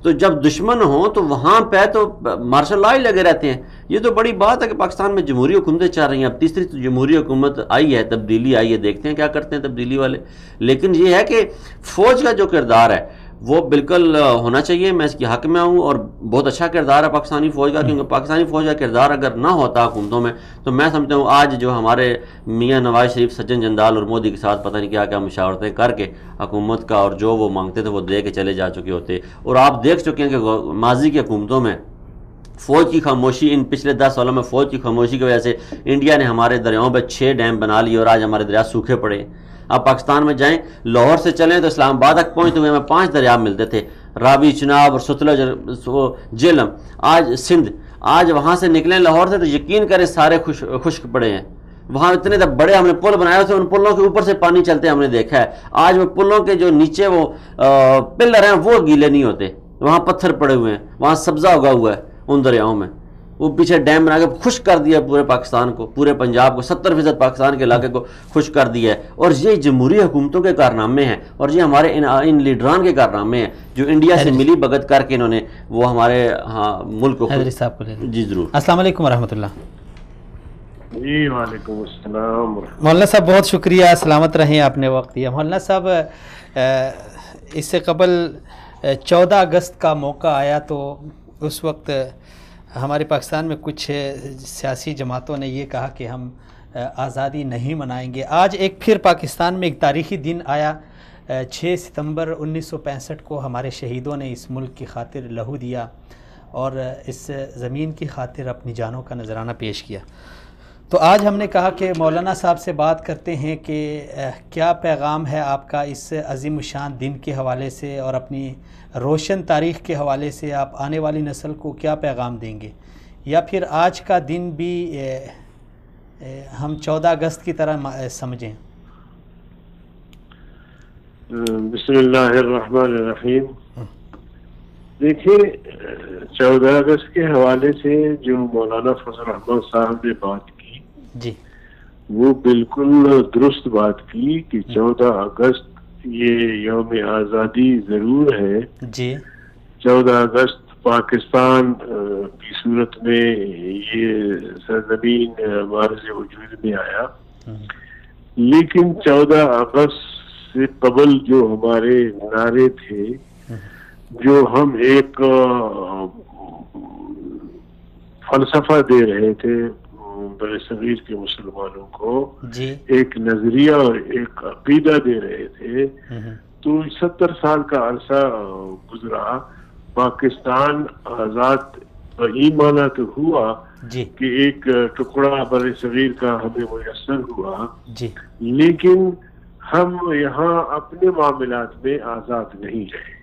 Speaker 2: تو جب دشمن ہوں تو وہاں پہ تو مارشل لا ہی لگے رہتے ہیں. یہ تو بڑی بات ہے کہ پاکستان میں جمہوری حکومتیں چل رہی ہیں. اب تیسری جمہوری حکومت آئی ہے, تبدیلی آئی ہے, دیکھتے ہیں کیا کرتے ہیں تبدیلی والے. لیکن یہ ہے کہ فوج کا جو کردار ہے وہ بالکل ہونا چاہیے. میں اس کی حق میں ہوں, اور بہت اچھا کردار ہے پاکستانی فوج کا, کیونکہ پاکستانی فوج کا کردار اگر نہ ہوتا حکومتوں میں تو میں سمجھتا ہوں آج جو ہمارے میاں نواز شریف, سجن جندال اور مودی کے ساتھ پتہ نہیں کیا کیا مشاورتیں کر کے حکومت کا, اور جو وہ مانگتے تھے وہ دے کے چلے جا چکے ہوتے. اور آپ دیکھ چکے ہیں کہ ماضی کی حکومتوں میں فوج کی خاموشی, ان پچھلے 10 سالوں میں فوج کی خاموشی کی وجہ سے انڈیا نے ہمارے دریاؤں پہ 6 ڈیم بنا لیے, اور آج ہمارے دریا سوکھے پڑے. آپ پاکستان میں جائیں, لاہور سے چلیں تو اسلام آباد تک پہنچتے ہوئے ہمیں 5 دریا ملتے تھے, راوی, چناب اور ستلج, جہلم, آج سندھ. آج وہاں سے نکلیں لاہور سے تو یقین کریں سارے خشک پڑے ہیں. وہاں اتنے بڑے ہم نے پل بنائے تھے, ان پلوں کے اوپر سے پانی چلتے ہم نے دیکھا ہے. آج وہ پلوں کے جو نیچے وہ پلر ہیں وہ گیلے نہیں ہوتے, وہاں پتھر پڑے ہوئے ہیں, وہاں سبزہ اگا ہوا ہے ان دریاؤں میں. وہ پیچھے ڈیم بنا کے خشک کر دیا پورے پاکستان کو, پورے پنجاب کو, 70% پاکستان کے علاقے کو خشک کر دیا ہے. اور یہ جمہوری حکومتوں کے کارنامے ہیں, اور یہ ہمارے ان لیڈران کے کارنامے ہیں جو انڈیا سے ملی بھگت کر کے انہوں نے وہ ہمارے ملک کو. جی ضرور.
Speaker 1: السلام علیکم ورحمۃ اللہ.
Speaker 4: جی وعلیکم السلام.
Speaker 1: مولانا صاحب بہت شکریہ, سلامت رہیں, آپ نے وقت دیا. مولانا صاحب اس سے قبل 14 اگست کا موقع آیا تو اس وقت ہمارے پاکستان میں کچھ سیاسی جماعتوں نے یہ کہا کہ ہم آزادی نہیں منائیں گے. آج ایک پھر پاکستان میں ایک تاریخی دن آیا. 6 ستمبر 1965 کو ہمارے شہیدوں نے اس ملک کی خاطر لہو دیا اور اس زمین کی خاطر اپنی جانوں کا نذرانہ پیش کیا. تو آج ہم نے کہا کہ مولانا صاحب سے بات کرتے ہیں کہ کیا پیغام ہے آپ کا اس عظیم الشان دن کے حوالے سے, اور اپنی روشن تاریخ کے حوالے سے آپ آنے والی نسل کو کیا پیغام دیں گے, یا پھر آج کا دن بھی ہم 14 اگست کی طرح سمجھیں.
Speaker 4: بسم اللہ الرحمن الرحیم. دیکھیے 14 اگست کے حوالے سے جو مولانا فضل احمد صاحب نے بات کی
Speaker 1: جی,
Speaker 4: وہ بالکل درست بات کی کہ 14 اگست یہ یوم آزادی ضرور ہے
Speaker 1: جی.
Speaker 4: 14 اگست پاکستان کی صورت میں یہ سرزمین ہمارے وجود میں آیا, لیکن 14 اگست سے قبل جو ہمارے نعرے تھے, جو ہم ایک فلسفہ دے رہے تھے بر صغیر کے مسلمانوں کو, ایک نظریہ اور ایک عقیدہ دے رہے تھے, تو 70 سال کا عرصہ گزرا. پاکستان آزاد ایمانہ تو ہوا کہ ایک ٹکڑا بر صغیر کا ہمیں میسر ہوا, لیکن ہم یہاں اپنے معاملات میں آزاد نہیں رہے.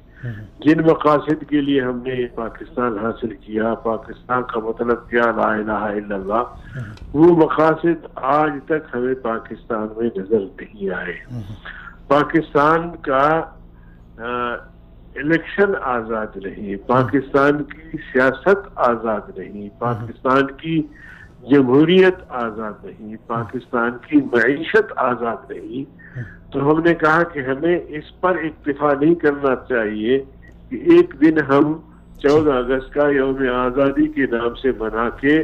Speaker 4: جن مقاصد کے لیے ہم نے پاکستان حاصل کیا، پاکستان کا مطلب کیا لا الہ الا اللہ، وہ مقاصد آج تک ہمیں پاکستان میں نظر نہیں آئے۔ پاکستان کا الیکشن آزاد نہیں، پاکستان کی سیاست آزاد نہیں، پاکستان کی جمہوریت آزاد نہیں، پاکستان کی معیشت آزاد نہیں۔ تو ہم نے کہا کہ ہمیں اس پر اکتفا نہیں کرنا چاہیے کہ ایک دن ہم 14 اگست کا یوم آزادی کے نام سے منا کے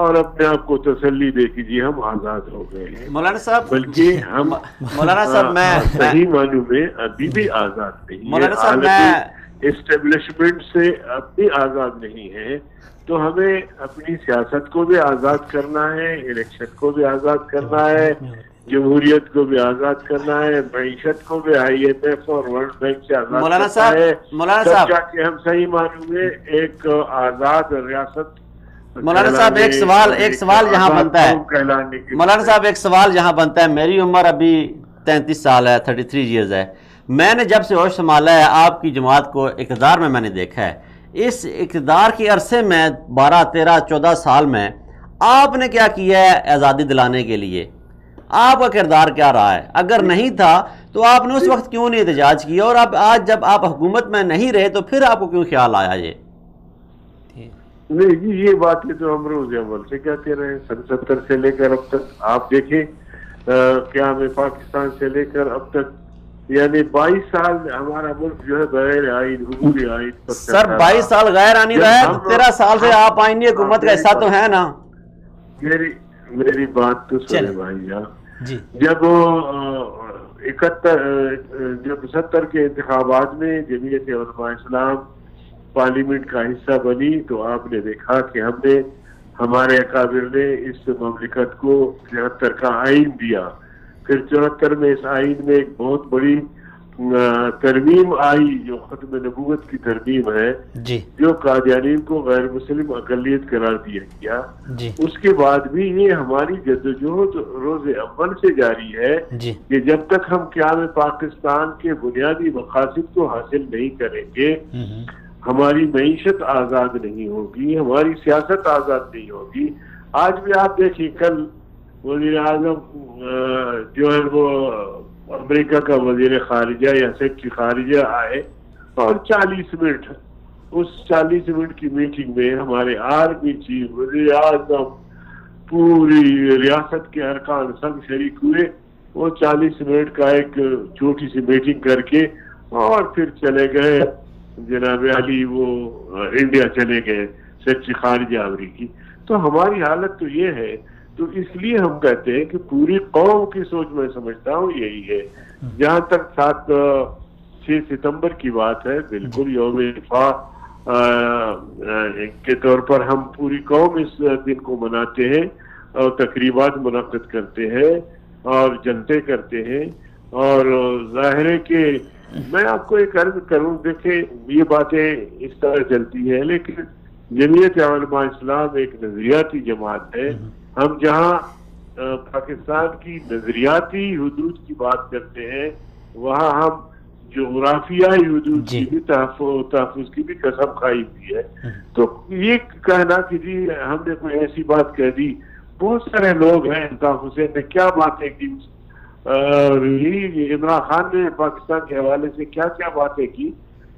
Speaker 4: اور اپنے آپ کو تسلی دے کہ جی ہم آزاد ہو گئے ہیں،
Speaker 2: مولانا صاحب،
Speaker 4: بلکہ ہم
Speaker 2: مولانا صاحب میں
Speaker 4: صحیح معنوں میں ابھی بھی آزاد نہیں
Speaker 2: مولانا صاحب
Speaker 4: ہیں، اسٹیبلشمنٹ سے اب بھی آزاد نہیں ہے۔ تو ہمیں اپنی سیاست کو بھی آزاد کرنا ہے، الیکشن کو بھی آزاد کرنا ہے، جمہوریت کو بھی آزاد کرنا ہے، معیشت کو بھی IMF اور ورلڈ بینک سے آزاد کرنا ہے، تب جا کے ہم صحیح معنوں میں ایک آزاد ریاست۔
Speaker 2: مولانا صاحب ایک سوال یہاں بنتا ہے، مولانا صاحب ایک سوال یہاں بنتا ہے، میری عمر ابھی 33 سال ہے، 33 ایئرز ہے، میں نے جب سے ہوش سنبھالا ہے آپ کی جماعت کو اقتدار میں نے دیکھا ہے، اس اقتدار کے عرصے میں 12 13 14 سال میں آپ نے کیا کیا ہے آزادی دلانے کے لیے؟ آپ کا کردار کیا رہا ہے؟ اگر نہیں تھا تو آپ نے اس وقت کیوں نہیں احتجاج کیا، اور اب آج جب آپ حکومت میں نہیں رہے تو پھر آپ کو کیوں خیال آیا یہ؟
Speaker 4: نہیں جی، یہ باتیں تو ہم روز عمل سے کہتے رہے، 70 سے لے کر اب تک آپ دیکھیں کیا ہمیں پاکستان سے لے کر اب تک یعنی 22 سال ہمارا ملک جو ہے بغیر آئین عبوری آئین پر
Speaker 2: سر 22 سال غیر آئینی رہا ہے، 13 سال سے آپ آئینی حکومت کا حصہ تو ہے نا۔
Speaker 4: میری بات تو سنے بھائی جان، جب 70 کے انتخابات میں جمعیت علماء اسلام پارلیمنٹ کا حصہ بنی تو آپ نے دیکھا کہ ہم نے ہمارے اکابر نے اس مملکت کو 73 کا آئین دیا، پھر 74 میں اس آئین میں ایک بہت بڑی ترمیم آئی جو ختم نبوت کی ترمیم ہے، جو قادیانیین کو غیر مسلم اقلیت قرار دیا گیا۔ اس کے بعد بھی یہ ہماری جدوجہد روز اول سے جاری ہے کہ جب تک ہم قیام پاکستان کے بنیادی مقاصد کو حاصل نہیں کریں گے، ہماری معیشت آزاد نہیں ہوگی، ہماری سیاست آزاد نہیں ہوگی۔ آج بھی آپ دیکھیں، کل وزیر اعظم جو ہے وہ امریکہ کا وزیر خارجہ یا سیکرٹری خارجہ آئے اور 40 منٹ اس 40 منٹ کی میٹنگ میں ہمارے آرمی چیف، وزیر اعظم، پوری ریاست کے ارکان سب شریک ہوئے۔ وہ 40 منٹ کا ایک چھوٹی سی میٹنگ کر کے اور پھر چلے گئے جناب علی، وہ انڈیا چلے گئے سیکرٹری خارجہ امریکی۔ تو ہماری حالت تو یہ ہے، تو اس لیے ہم کہتے ہیں کہ پوری قوم کی سوچ میں سمجھتا ہوں یہی ہے۔ جہاں تک 6 ستمبر کی بات ہے، بالکل یوم دفاع کے طور پر ہم پوری قوم اس دن کو مناتے ہیں اور تقریبات منعقد کرتے ہیں اور جلسے کرتے ہیں، اور ظاہر ہے کہ میں آپ کو ایک عرض کروں، دیکھیں یہ باتیں اس طرح چلتی ہیں، لیکن جمعیت علماء اسلام ایک نظریاتی جماعت ہے۔ ہم جہاں پاکستان کی نظریاتی حدود کی بات کرتے ہیں، وہاں ہم جغرافیائی حدود کی بھی تحفظ کی بھی قسم کھائی ہوئی ہے۔ تو یہ کہنا کہ جی ہم نے کوئی ایسی بات کہہ دی، بہت سارے لوگ ہیں، الطاف حسین نے کیا باتیں کی، عمران خان نے پاکستان کے حوالے سے کیا کیا باتیں کی۔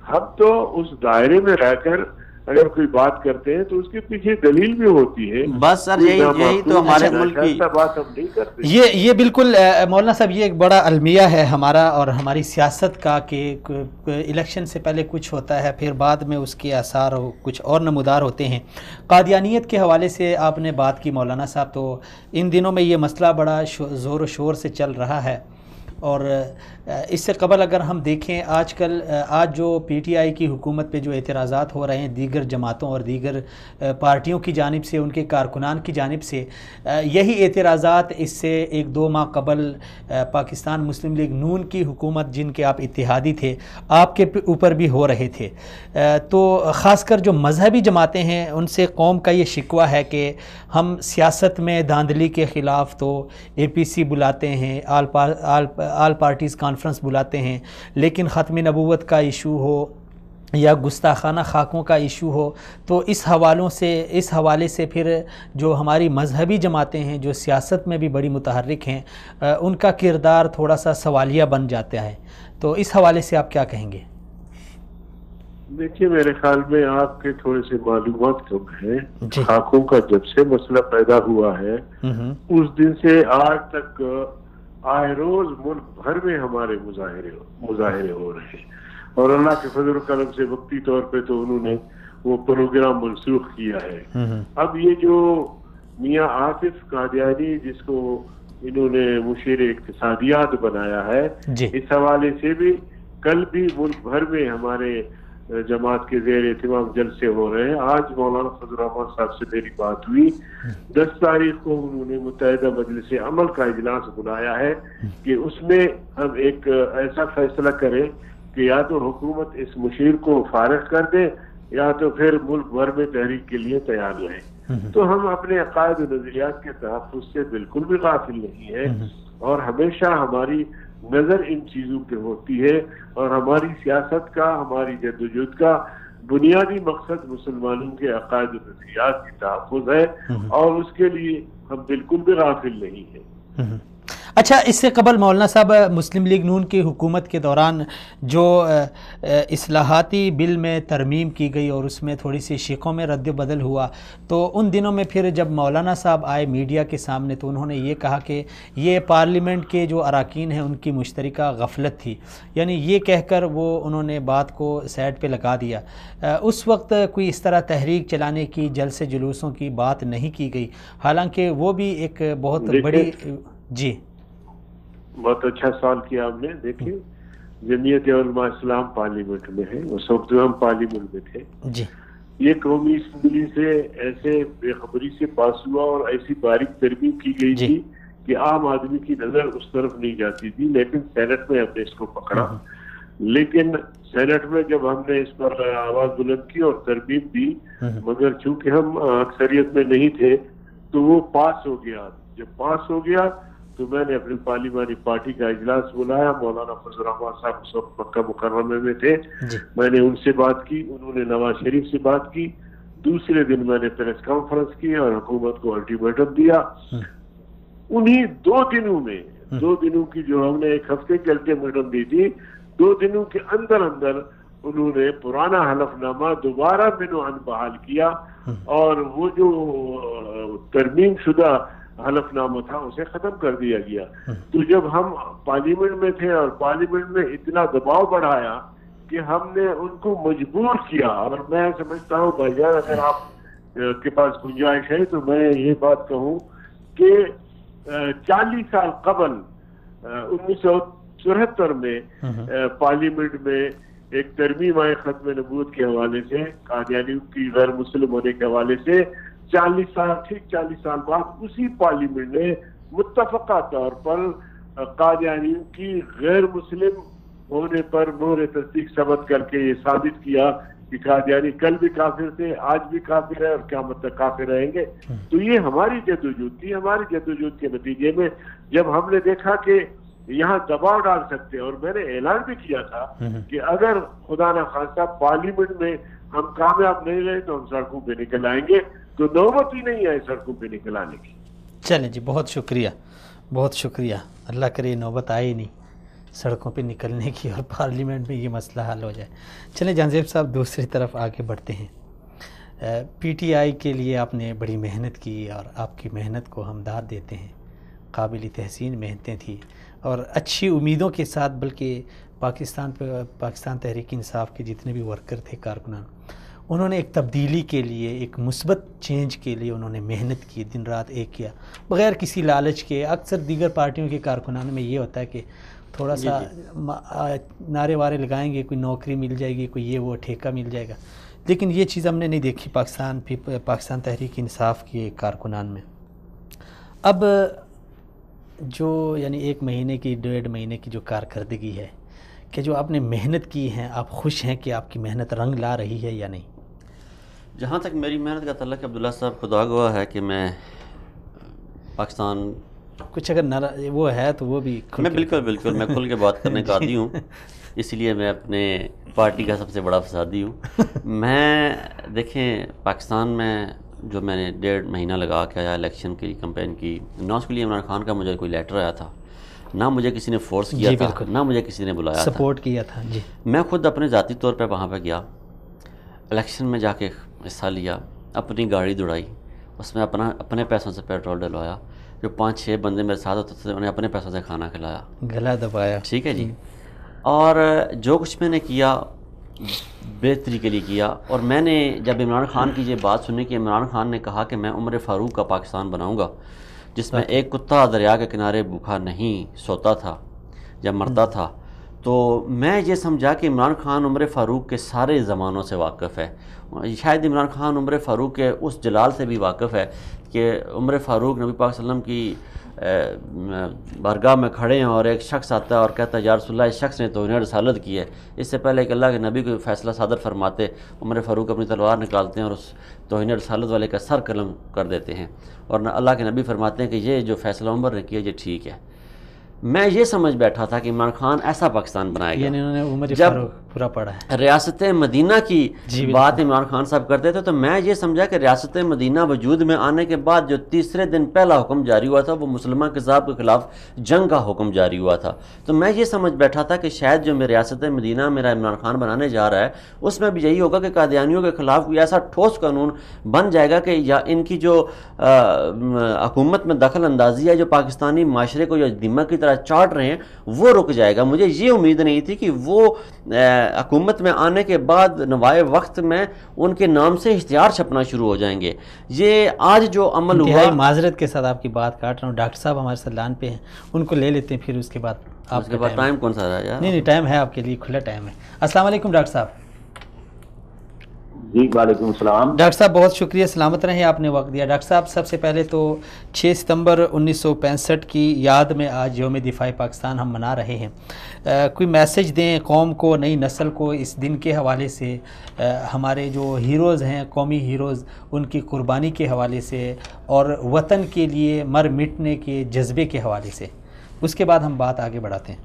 Speaker 4: ہم تو اس دائرے میں رہ کر اگر کوئی بات کرتے ہیں تو اس کے پیچھے دلیل بھی ہوتی ہے۔
Speaker 2: بس سر یہی تو ہمارے ملک کی
Speaker 4: بات ہم نہیں کرتے۔
Speaker 1: یہ بالکل مولانا صاحب یہ ایک بڑا المیہ ہے ہمارا اور ہماری سیاست کا کہ الیکشن سے پہلے کچھ ہوتا ہے، پھر بعد میں اس کے آثار کچھ اور نمودار ہوتے ہیں۔ قادیانیت کے حوالے سے آپ نے بات کی مولانا صاحب، تو ان دنوں میں یہ مسئلہ بڑا زور و شور سے چل رہا ہے، اور اس سے قبل اگر ہم دیکھیں آج جو PTI کی حکومت پہ جو اعتراضات ہو رہے ہیں دیگر جماعتوں اور دیگر پارٹیوں کی جانب سے، ان کے کارکنان کی جانب سے، یہی اعتراضات اس سے 1-2 ماہ قبل پاکستان مسلم لیگ نون کی حکومت جن کے آپ اتحادی تھے، آپ کے اوپر بھی ہو رہے تھے۔ تو خاص کر جو مذہبی جماعتیں ہیں ان سے قوم کا یہ شکوہ ہے کہ ہم سیاست میں دھاندلی کے خلاف تو APC بلاتے ہیں، آل پارٹیز کانفرنس بلاتے ہیں، لیکن ختم نبوت کا ایشو ہو یا گستاخانہ خاکوں کا ایشو ہو، تو اس حوالے سے پھر جو ہماری مذہبی جماعتیں ہیں جو سیاست میں بھی بڑی متحرک ہیں، ان کا کردار تھوڑا سا سوالیہ بن جاتا ہے. تو اس حوالے سے آپ کیا کہیں گے؟
Speaker 4: دیکھیے میرے خیال میں آپ کے تھوڑے سے معلومات کم ہیں. خاکوں کا جب سے مسئلہ پیدا ہوا ہے اس دن سے آج تک آئے روز ملک بھر میں ہمارے مظاہرے ہو رہے ہیں، اور اللہ کے فضل و کرم سے وقتی طور پہ تو انہوں نے وہ پروگرام منسوخ کیا ہے. اب یہ جو میاں آصف قادیانی جس کو انہوں نے مشیر اقتصادیات بنایا ہے، اس حوالے سے بھی کل بھی ملک بھر میں ہمارے جماعت کے زیر اہتمام جلسے ہو رہے ہیں. آج مولانا فضل الرحمان صاحب سے میری بات ہوئی، 10 تاریخ کو انہوں نے متحدہ مجلس عمل کا اجلاس بلایا ہے کہ اس میں ہم ایک ایسا فیصلہ کریں کہ یا تو حکومت اس مشیر کو فارغ کر دے یا تو پھر ملک بھر میں تحریک کے لیے تیار رہیں. تو ہم اپنے عقائد و نظریات کے تحفظ سے بالکل بھی غافل نہیں ہے، اور ہمیشہ ہماری نظر ان چیزوں پہ ہوتی ہے، اور ہماری سیاست کا، ہماری جدوجہد کا بنیادی مقصد مسلمانوں کے عقائد و نظریات کی تحفظ ہے، اور اس کے لیے ہم بالکل بھی غافل نہیں ہیں.
Speaker 1: اچھا، اس سے قبل مولانا صاحب مسلم لیگ نون کی حکومت کے دوران جو اصلاحاتی بل میں ترمیم کی گئی اور اس میں تھوڑی سی شقوں میں رد و بدل ہوا، تو ان دنوں میں پھر جب مولانا صاحب آئے میڈیا کے سامنے تو انہوں نے یہ کہا کہ یہ پارلیمنٹ کے جو اراکین ہیں ان کی مشترکہ غفلت تھی، یعنی یہ کہہ کر وہ انہوں نے بات کو سائڈ پہ لگا دیا. اس وقت کوئی اس طرح تحریک چلانے کی، جلسے جلوسوں کی بات نہیں کی گئی، حالانکہ وہ بھی ایک بہت بڑی. جی
Speaker 4: بہت اچھا سوال کیا آپ نے. دیکھیں جمعیت علماء اسلام پارلیمنٹ میں ہے، اس وقت ہم پارلیمنٹ میں تھے.
Speaker 1: جی
Speaker 4: یہ قومی اسمبلی سے ایسے بے خبری سے پاس ہوا اور ایسی باریک ترمیم کی گئی تھی کہ عام آدمی کی نظر اس طرف نہیں جاتی تھی، لیکن سینٹ میں ہم نے اس کو پکڑا. لیکن سینٹ میں جب ہم نے اس پر آواز بلند کی اور ترمیم دی، مگر چونکہ ہم اکثریت میں نہیں تھے تو وہ پاس ہو گیا. جب پاس ہو گیا تو میں نے اپنی پارلیمانی پارٹی کا اجلاس بلایا. مولانا فضل الرحمان صاحب اس وقت مکہ مکرمہ میں تھے. میں نے ان سے بات کی، انہوں نے نواز شریف سے بات کی. دوسرے دن میں نے پریس کانفرنس کی اور حکومت کو الٹیمیٹم دیا. انہی 2 دنوں کی جو ہم نے 1 ہفتے کی الٹیمیٹم دی تھی، 2 دنوں کے اندر انہوں نے پرانا حلف نامہ دوبارہ بحال کیا، اور وہ جو ترمیم شدہ حلف نامہ تھا اسے ختم کر دیا گیا. تو جب ہم پارلیمنٹ میں تھے اور پارلیمنٹ میں اتنا دباؤ بڑھایا کہ ہم نے ان کو مجبور کیا، اور میں سمجھتا ہوں بھائی جان اگر آپ کے پاس گنجائش ہے تو میں یہ بات کہوں کہ 40 سال قبل 1974 میں پارلیمنٹ میں ایک ترمیم آئے ختم نبوت کے حوالے سے، قادیانیوں کی غیر مسلم ہونے کے حوالے سے. 40 سال بعد اسی پارلیمنٹ نے متفقہ طور پر قادیانیوں کی غیر مسلم ہونے پر مہر تصدیق ثبت کر کے یہ ثابت کیا کہ قادیانی کل بھی کافر تھے، آج بھی کافر ہے اور قیامت تک کافر رہیں گے. تو یہ ہماری جدوجہد تھی. ہماری جدوجہد کے نتیجے میں جب ہم نے دیکھا کہ یہاں دباؤ ڈال سکتے، اور میں نے اعلان بھی کیا تھا کہ اگر خدا نخواستہ پارلیمنٹ میں ہم کامیاب نہیں رہے تو ہم سڑکوں پہ نکل آئیں گے. تو نوبت ہی نہیں ہے سڑکوں پہ نکل آنے کی.
Speaker 1: چلیں جی، بہت شکریہ، بہت شکریہ. اللہ کرے نوبت آئے نہیں سڑکوں پہ نکلنے کی اور پارلیمنٹ میں یہ مسئلہ حل ہو جائے. چلیں جہانزیب صاحب دوسری طرف آگے بڑھتے ہیں. پی ٹی آئی کے لیے آپ نے بڑی محنت کی اور آپ کی محنت کو ہم داد دیتے ہیں. قابل تحسین محنتیں تھیں اور اچھی امیدوں کے ساتھ، بلکہ پاکستان تحریک انصاف کے جتنے بھی ورکر تھے، کارکنان، انہوں نے ایک تبدیلی کے لیے، ایک مثبت چینج کے لیے انہوں نے محنت کی، دن رات ایک کیا بغیر کسی لالچ کے. اکثر دیگر پارٹیوں کے کارکنانوں میں یہ ہوتا ہے کہ تھوڑا سا نعرے وارے لگائیں گے، کوئی نوکری مل جائے گی، کوئی یہ وہ ٹھیکہ مل جائے گا، لیکن یہ چیز ہم نے نہیں دیکھی پاکستان تحریک انصاف کے کارکنان میں. اب جو یعنی 1 مہینے کی 1.5 مہینے کی جو کارکردگی ہے، کہ جو آپ نے محنت کی ہے، آپ خوش ہیں کہ آپ کی محنت رنگ لا رہی ہے یا نہیں؟
Speaker 2: جہاں تک میری محنت کا تعلق عبداللہ صاحب خدا گواہ ہے کہ میں پاکستان
Speaker 1: کچھ اگر وہ ہے تو وہ بھی
Speaker 2: میں بالکل میں کھل کے بات کرنے کا عادی ہوں. اس لیے میں اپنے پارٹی کا سب سے بڑا فسادی ہوں. میں دیکھیں پاکستان میں جو میں نے 1.5 مہینہ لگا کے آیا الیکشن کی کمپین کی، نہ اس کے لیے عمران خان کا مجھے کوئی لیٹر آیا تھا، نہ مجھے کسی نے فورس کیا تھا، نہ مجھے کسی نے بلایا تھا،
Speaker 1: سپورٹ کیا تھا. جی
Speaker 2: میں خود اپنے ذاتی طور پہ وہاں پہ گیا، الیکشن میں جا کے حصہ لیا، اپنی گاڑی دوڑائی، اس میں اپنے پیسوں سے پیٹرول ڈلوایا، جو 5-6 بندے میرے ساتھ ہوتے تھے انہیں اپنے پیسوں سے کھانا کھلایا،
Speaker 1: گلا دبایا.
Speaker 2: ٹھیک ہے جی. اور جو کچھ میں نے کیا بہتری کے لیے کیا. اور میں نے جب عمران خان کی یہ بات سنی کہ عمران خان نے کہا کہ میں عمر فاروق کا پاکستان بناؤں گا جس میں ایک کتا دریا کے کنارے بھوکا نہیں سوتا تھا یا مرتا تھا، تو میں یہ سمجھا کہ عمران خان عمر فاروق کے سارے زمانوں سے واقف ہے. شاید عمران خان عمر فاروق کے اس جلال سے بھی واقف ہے کہ عمر فاروق نبی پاک صلی اللہ علیہ وسلم کی بارگاہ میں کھڑے ہیں اور ایک شخص آتا ہے اور کہتا ہے یا رسول اللہ اس شخص نے توہین رسالت کی ہے. اس سے پہلے کہ اللہ کے نبی کو فیصلہ صادر فرماتے عمر فاروق اپنی تلوار نکالتے ہیں اور اس توہین رسالت والے کا سر قلم کر دیتے ہیں، اور اللہ کے نبی فرماتے ہیں کہ یہ جو فیصلہ عمر نے کیا یہ ٹھیک ہے. میں یہ سمجھ بیٹھا تھا کہ عمران خان ایسا پاکستان بنائے گا.
Speaker 1: یعنی انہوں نے عمر
Speaker 2: جب
Speaker 1: فاروق پورا پڑھا ہے.
Speaker 2: ریاست مدینہ کی بات عمران خان صاحب کرتے تھے تو میں یہ سمجھا کہ ریاست مدینہ وجود میں آنے کے بعد جو تیسرے دن پہلا حکم جاری ہوا تھا وہ مسلمان کذاب کے خلاف جنگ کا حکم جاری ہوا تھا. تو میں یہ سمجھ بیٹھا تھا کہ شاید جو میری ریاست مدینہ میرا عمران خان بنانے جا رہا ہے اس میں بھی یہی ہوگا کہ قادیانیوں کے خلاف کوئی ایسا ٹھوس قانون بن جائے گا کہ یا ان کی جو حکومت میں دخل اندازی ہے جو پاکستانی معاشرے کو جو دیمک کی طرح چاٹ رہے ہیں وہ رک جائے گا. مجھے یہ امید نہیں تھی کہ وہ حکومت میں آنے کے بعد نوائے وقت میں ان کے نام سے اشتہار چھپنا شروع ہو جائیں گے. یہ آج جو عمل ہوا،
Speaker 1: معذرت کے ساتھ آپ کی بات کاٹ رہا ہوں، ڈاکٹر صاحب ہمارے ساتھ لائن پہ ہیں، ان کو لے لیتے ہیں پھر اس کے بعد آپ
Speaker 2: کے بعد ٹائم کون سا رہا یار؟
Speaker 1: نہیں ٹائم ہے آپ کے لیے، کھلا ٹائم ہے. السلام علیکم ڈاکٹر صاحب.
Speaker 3: جی وعلیکم السلام.
Speaker 1: ڈاکٹر صاحب بہت شکریہ، سلامت رہیں، آپ نے وقت دیا. ڈاکٹر صاحب سب سے پہلے تو 6 ستمبر 1965 کی یاد میں آج یوم دفاع پاکستان ہم منا رہے ہیں. کوئی میسج دیں قوم کو، نئی نسل کو اس دن کے حوالے سے، ہمارے جو ہیروز ہیں قومی ہیروز ان کی قربانی کے حوالے سے اور وطن کے لیے مر مٹنے کے جذبے کے حوالے سے، اس کے بعد ہم بات آگے بڑھاتے ہیں.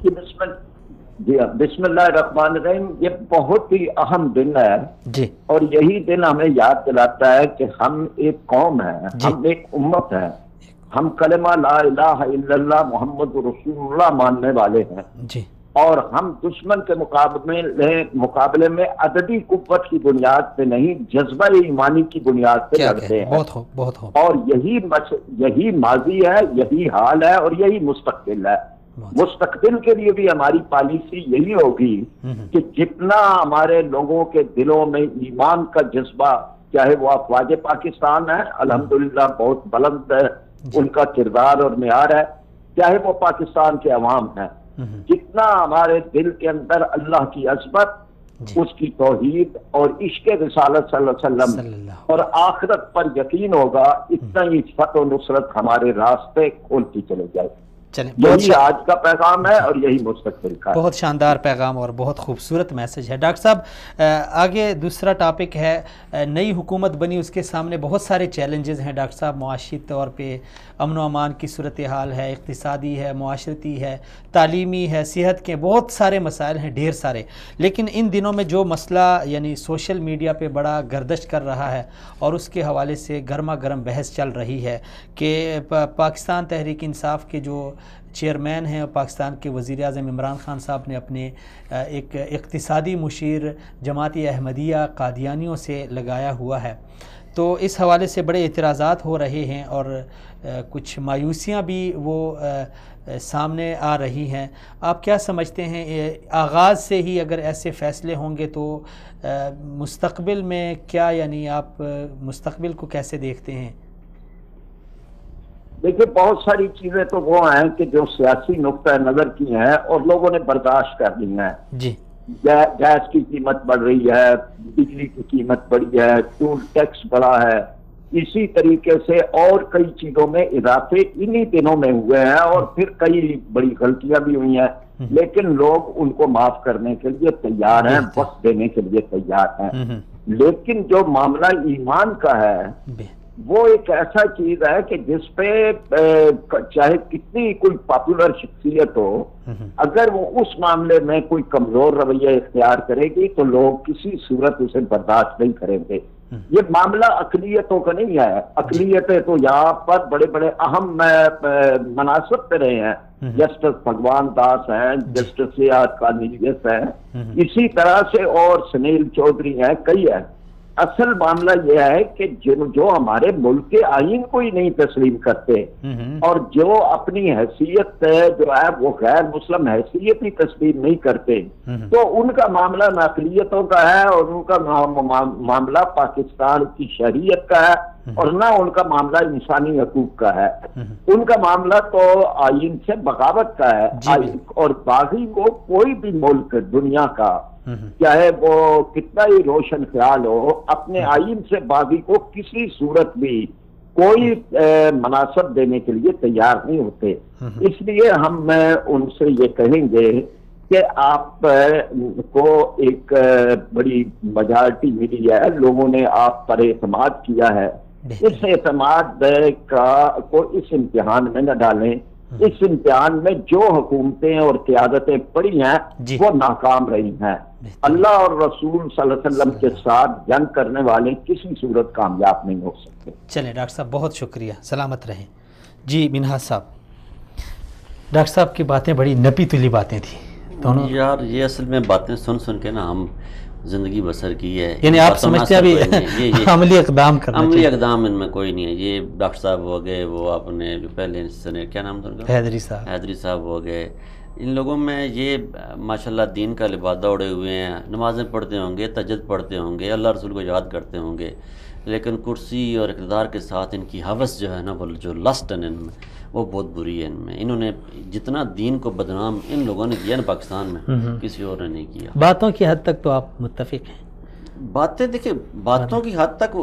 Speaker 3: جی بسم اللہ الرحمن الرحیم. یہ بہت ہی اہم دن ہے
Speaker 1: جی،
Speaker 3: اور یہی دن ہمیں یاد دلاتا ہے کہ ہم ایک قوم ہیں، ہم ایک امت ہیں، ہم کلمہ لا الہ الا اللہ محمد رسول اللہ ماننے والے ہیں
Speaker 1: جی، اور
Speaker 3: ہم دشمن کے مقابلے میں عددی قوت کی بنیاد پہ نہیں، جذبہ ایمانی کی بنیاد پہ لڑتے ہیں.
Speaker 1: بہت ہو. اور
Speaker 3: یہی ماضی ہے، یہی حال ہے اور یہی مستقبل ہے. مستقبل کے لیے بھی ہماری پالیسی یہی ہوگی کہ جتنا ہمارے لوگوں کے دلوں میں ایمان کا جذبہ، چاہے وہ افواج پاکستان ہے الحمدللہ بہت بلند ہے ان کا کردار اور معیار ہے، چاہے وہ پاکستان کے عوام ہیں، جتنا ہمارے دل کے اندر اللہ کی عظمت، اس کی توحید اور عشق رسالت صلی اللہ علیہ وسلم اور آخرت پر یقین ہوگا، اتنا ہی فتح و نصرت ہمارے راستے کھولتی چلے جائے. یہی آج کا پیغام ہے اور یہی مستقبل کا.
Speaker 1: بہت شاندار پیغام اور بہت خوبصورت میسج ہے. ڈاکٹر صاحب آگے دوسرا ٹاپک ہے، نئی حکومت بنی، اس کے سامنے بہت سارے چیلنجز ہیں ڈاکٹر صاحب. معاشی طور پہ امن و امان کی صورتحال ہے، اقتصادی ہے، معاشرتی ہے، تعلیمی ہے، صحت کے بہت سارے مسائل ہیں، ڈھیر سارے. لیکن ان دنوں میں جو مسئلہ یعنی سوشل میڈیا پہ بڑا گردش کر رہا ہے اور اس کے حوالے سے گرما گرم بحث چل رہی ہے کہ پاکستان تحریک انصاف کے جو چیئرمین ہیں، پاکستان کے وزیر اعظم عمران خان صاحب نے اپنے ایک اقتصادی مشیر جماعت احمدیہ قادیانیوں سے لگایا ہوا ہے. تو اس حوالے سے بڑے اعتراضات ہو رہے ہیں اور کچھ مایوسیاں بھی وہ سامنے آ رہی ہیں. آپ کیا سمجھتے ہیں آغاز سے ہی اگر ایسے فیصلے ہوں گے تو مستقبل میں کیا، یعنی آپ مستقبل کو کیسے دیکھتے ہیں؟
Speaker 3: دیکھیے بہت ساری چیزیں تو وہ ہیں کہ جو سیاسی نقطہ نظر کی ہیں اور لوگوں نے برداشت کر لی ہیں.
Speaker 1: جی،
Speaker 3: گیس کی قیمت بڑھ رہی ہے، بجلی کی قیمت بڑھی ہے، ٹول ٹیکس بڑھا ہے، اسی طریقے سے اور کئی چیزوں میں اضافے انہی دنوں میں ہوئے ہیں اور پھر کئی بڑی غلطیاں بھی ہوئی ہیں، لیکن لوگ ان کو معاف کرنے کے لیے تیار ہیں، وقت دینے کے لیے تیار ہیں. لیکن جو معاملہ ایمان کا ہے وہ ایک ایسا چیز ہے کہ جس پہ چاہے کتنی کوئی پاپولر شخصیت ہو، اگر وہ اس معاملے میں کوئی کمزور رویہ اختیار کرے گی تو لوگ کسی صورت اسے برداشت نہیں کریں گے۔ یہ معاملہ اقلیتوں کا نہیں ہے، اقلیتیں تو یہاں پر بڑے بڑے اہم مناصب پہ رہے ہیں، جسٹس بھگوان داس ہیں، جسٹس سیاد کارنیلیس ہیں، اسی طرح سے اور سنیل چودھری ہیں، کئی ہیں۔ اصل معاملہ یہ ہے کہ جو ہمارے ملک کے آئین کو ہی نہیں تسلیم کرتے اور جو اپنی حیثیت جو ہے وہ غیر مسلم حیثیت ہی تسلیم نہیں کرتے، تو ان کا معاملہ نہ اقلیتوں کا ہے اور ان کا معاملہ پاکستان کی شریعت کا ہے اور نہ ان کا معاملہ انسانی حقوق کا ہے۔ ان کا معاملہ تو آئین سے بغاوت کا ہے، اور باغی کو کوئی بھی ملک دنیا کا چاہے وہ کتنا ہی روشن خیال ہو، اپنے آئین سے باغی کو کسی صورت بھی کوئی مناصب دینے کے لیے تیار نہیں ہوتے۔ اس لیے ہم ان سے یہ کہیں گے کہ آپ کو ایک بڑی میجارٹی ملی ہے، لوگوں نے آپ پر اعتماد کیا ہے، اس اعتماد کو اس امتحان میں نہ ڈالیں۔ اس امتحان میں جو حکومتیں اور قیادتیں پڑی ہیں وہ ناکام رہی ہیں۔ اللہ اور رسول صلی اللہ علیہ وسلم کے ساتھ جنگ کرنے والے کسی صورت کامیاب نہیں ہو سکتے۔
Speaker 1: چلیں ڈاکٹر صاحب، بہت شکریہ، سلامت رہیں۔ جی منہاج صاحب، ڈاکٹر صاحب کی باتیں بڑی نپی تلی باتیں تھیں دونوں۔
Speaker 2: یار یہ اصل میں باتیں سن سن کے نا ہم زندگی بسر کی ہے،
Speaker 1: یعنی آپ سمجھتے ہیں ابھی عملی اقدام کرنا چاہیے؟
Speaker 2: عملی اقدام ان میں کوئی نہیں ہے۔ یہ ڈاکٹر صاحب ہو گئے، وہ اپنے جو پہلے کیا نام تھا ان کا، حیدری صاحب ہو گئے، ان لوگوں میں یہ ماشاءاللہ دین کا لبادہ اڑے ہوئے ہیں، نمازیں پڑھتے ہوں گے، تہجد پڑھتے ہوں گے، اللہ رسول کو یاد کرتے ہوں گے، لیکن کرسی اور اقتدار کے ساتھ ان کی ہوس جو ہے نا، وہ جو لسٹ ہے ان میں، وہ بہت بری ہے ان میں۔ انہوں نے جتنا دین کو بدنام ان لوگوں نے کیا نا پاکستان میں، کسی اور نے نہیں کیا۔
Speaker 1: باتوں کی حد تک تو آپ متفق ہیں؟
Speaker 2: باتیں دیکھیں، باتوں کی حد تک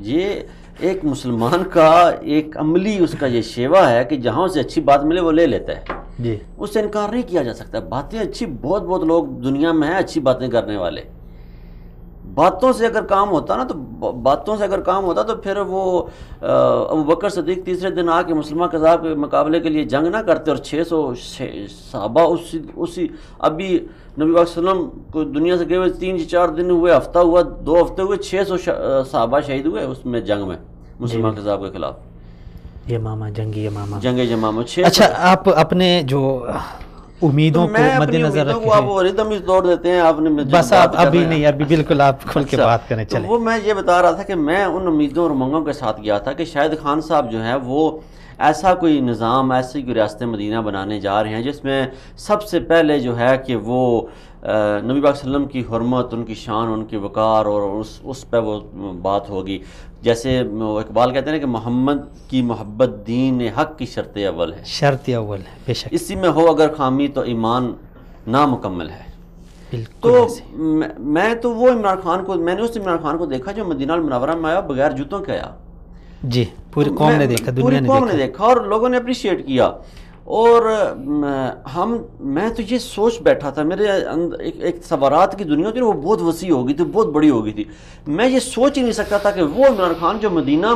Speaker 2: یہ ایک مسلمان کا ایک عملی اس کا یہ شیوا ہے کہ جہاں اسے اچھی بات ملے وہ لے لیتا ہے،
Speaker 1: جی
Speaker 2: اس سے انکار نہیں کیا جا سکتا۔ باتیں اچھی، بہت لوگ دنیا میں ہیں اچھی باتیں کرنے والے، باتوں سے اگر کام ہوتا نا تو پھر وہ ابو بکر صدیق تیسرے دن آ کے مسلمان قذاب کے مقابلے کے لیے جنگ نہ کرتے، اور 600 صحابہ اسی ابھی نبی پاک صلی اللہ علیہ وسلم کو دنیا سے گئے ہوئے 3-4 دن ہوئے، ہفتہ ہوا، 2 ہفتے ہوئے، 600 صحابہ شہید ہوئے اس میں جنگ میں مسلمان قذاب کے خلاف،
Speaker 1: جنگ یمامہ۔
Speaker 2: 600۔
Speaker 1: اچھا، آپ اپنے جو امیدوں کو مد نظر رکھیں،
Speaker 2: آپ ردم ہی توڑ دیتے ہیں، آپ نے
Speaker 1: بس آپ ابھی نہیں، ابھی بالکل آپ کھل کے بات کریں۔ چلیں،
Speaker 2: وہ میں یہ بتا رہا تھا کہ میں ان امیدوں اور امنگوں کے ساتھ گیا تھا کہ شاہد خان صاحب جو ہیں وہ ایسا کوئی نظام، ایسی کوئی ریاست مدینہ بنانے جا رہے ہیں جس میں سب سے پہلے جو ہے کہ وہ نبی پاک صلی اللہ علیہ وسلم کی حرمت، ان کی شان، ان کی وقار، اور اس پہ وہ بات ہوگی۔ جیسے اقبال کہتے ہیں کہ محمد کی محبت دین حق کی شرط اول ہے،
Speaker 1: شرط اول ہے، بے شک
Speaker 2: اسی میں ہو اگر خامی تو ایمان نامکمل ہے۔ تو میں تو وہ عمران خان کو، میں نے اس عمران خان کو دیکھا جو مدینہ المنورہ میں آیا بغیر جوتوں کے آیا۔
Speaker 1: جی، پوری قوم نے دیکھا، دنیا نے دیکھا اور
Speaker 2: لوگوں نے اپریشیٹ کیا۔ اور میں تو یہ سوچ بیٹھا تھا، میرے اندر ایک تصورات کی دنیا تھی، وہ بہت وسیع ہو گئی تھی، بہت بڑی ہو گئی تھی۔ میں یہ سوچ ہی نہیں سکتا تھا کہ وہ عمران خان جو مدینہ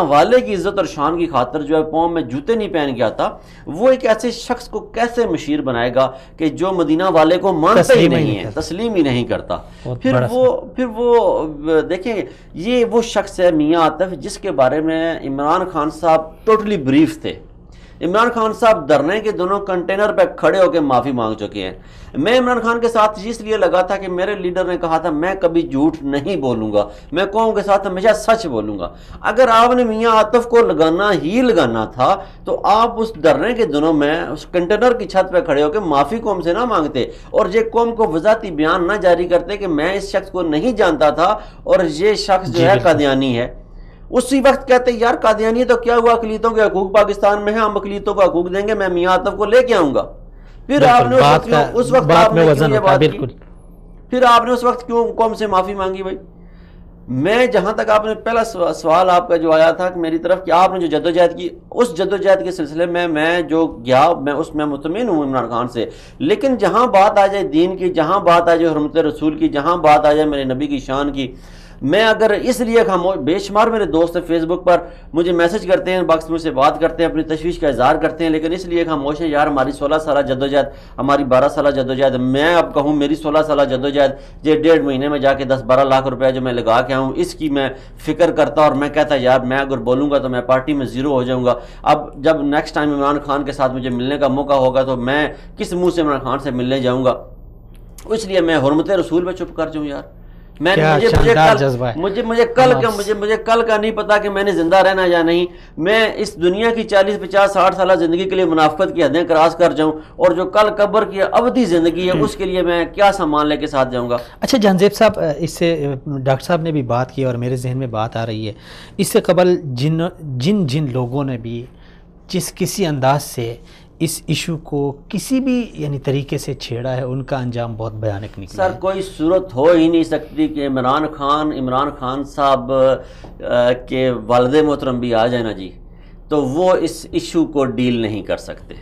Speaker 2: والے کی عزت اور شان کی خاطر جو ہے پاؤں میں جوتے نہیں پہن کے آتا، وہ ایک ایسے شخص کو کیسے مشیر بنائے گا کہ جو مدینہ والے کو مانتا ہی نہیں ہے، تسلیم ہی نہیں کرتا۔ پھر وہ دیکھیں، یہ وہ شخص ہے میاں عاطف جس کے بارے میں عمران خان صاحب ٹوٹلی بریف تھے۔ عمران خان صاحب دھرنے کے دونوں کنٹینر پہ کھڑے ہو کے معافی مانگ چکے ہیں۔ میں عمران خان کے ساتھ اس لیے لگا تھا کہ میرے لیڈر نے کہا تھا میں کبھی جھوٹ نہیں بولوں گا، میں قوم کے ساتھ ہمیشہ سچ بولوں گا۔ اگر آپ نے میاں عاطف کو لگانا تھا تو آپ اس دھرنے کے دنوں میں اس کنٹینر کی چھت پہ کھڑے ہو کے معافی قوم سے نہ مانگتے، اور یہ قوم کو وضاحتی بیان نہ جاری کرتے کہ میں اس شخص کو نہیں جانتا تھا اور یہ شخص جو ہے قادیانی ہے۔ اسی وقت کہتے یار قادیانی تو کیا ہوا، اقلیتوں کے حقوق پاکستان میں ہیں، ہم اقلیتوں کو حقوق دیں گے، میں میاں عاطف کو لے کے آؤں گا۔ پھر آپ نے اس وقت کیوں قوم سے معافی مانگی بھائی؟ میں جہاں تک آپ نے پہلا سوال آپ کا جو آیا تھا کہ میری طرف کہ آپ نے جو جدوجہد کی، اس جدوجہد کے سلسلے میں جو گیا میں اس میں مطمئن ہوں عمران خان سے، لیکن جہاں بات آ جائے دین کی، جہاں بات آ جائے حرمت رسول کی، جہاں بات آ جائے میرے نبی کی شان کی، میں اگر اس لیے خاموش، بے شمار میرے دوست فیس بک پر مجھے میسج کرتے ہیں، باکس مجھ سے بات کرتے ہیں، اپنی تشویش کا اظہار کرتے ہیں، لیکن اس لیے خاموش ہے یار ہماری 16 سالہ جدوجہد، ہماری 12 سالہ جدوجہد، میں اب کہوں میری 16 سالہ جدوجہد یہ 1.5 مہینے میں جا کے 10-12 لاکھ روپے جو میں لگا کے آؤں، اس کی میں فکر کرتا اور میں کہتا یار میں اگر بولوں گا تو میں پارٹی میں زیرو ہو جاؤں گا. اب جب نیکسٹ ٹائم عمران خان کے ساتھ مجھے ملنے کا موقع ہوگا تو میں کس منہ سے عمران خان سے ملنے جاؤں گا؟ اس لیے میں حرمت رسول پہ چپ کر جاؤں یار. مجھے کل کا نہیں پتا کہ میں نے زندہ رہنا یا نہیں. میں اس دنیا کی 40-50-60 سالہ زندگی کے لیے منافقت کی حدیں کراس کر جاؤں، اور جو کل قبر کی ابدی زندگی ہے اس کے لیے میں کیا سامان لے کے ساتھ جاؤں گا؟
Speaker 1: اچھا جہانزیب صاحب، اس سے ڈاکٹر صاحب نے بھی بات کی اور میرے ذہن میں بات آ رہی ہے، اس سے قبل جن لوگوں نے بھی کسی انداز سے اس ایشو کو کسی بھی یعنی طریقے سے چھیڑا ہے، ان کا انجام بہت بھیانک نکلا ہے.
Speaker 2: سر کوئی صورت ہو ہی نہیں سکتی کہ عمران خان صاحب کے والد محترم بھی آ جائیں نا جی، تو وہ اس ایشو کو ڈیل نہیں کر سکتے.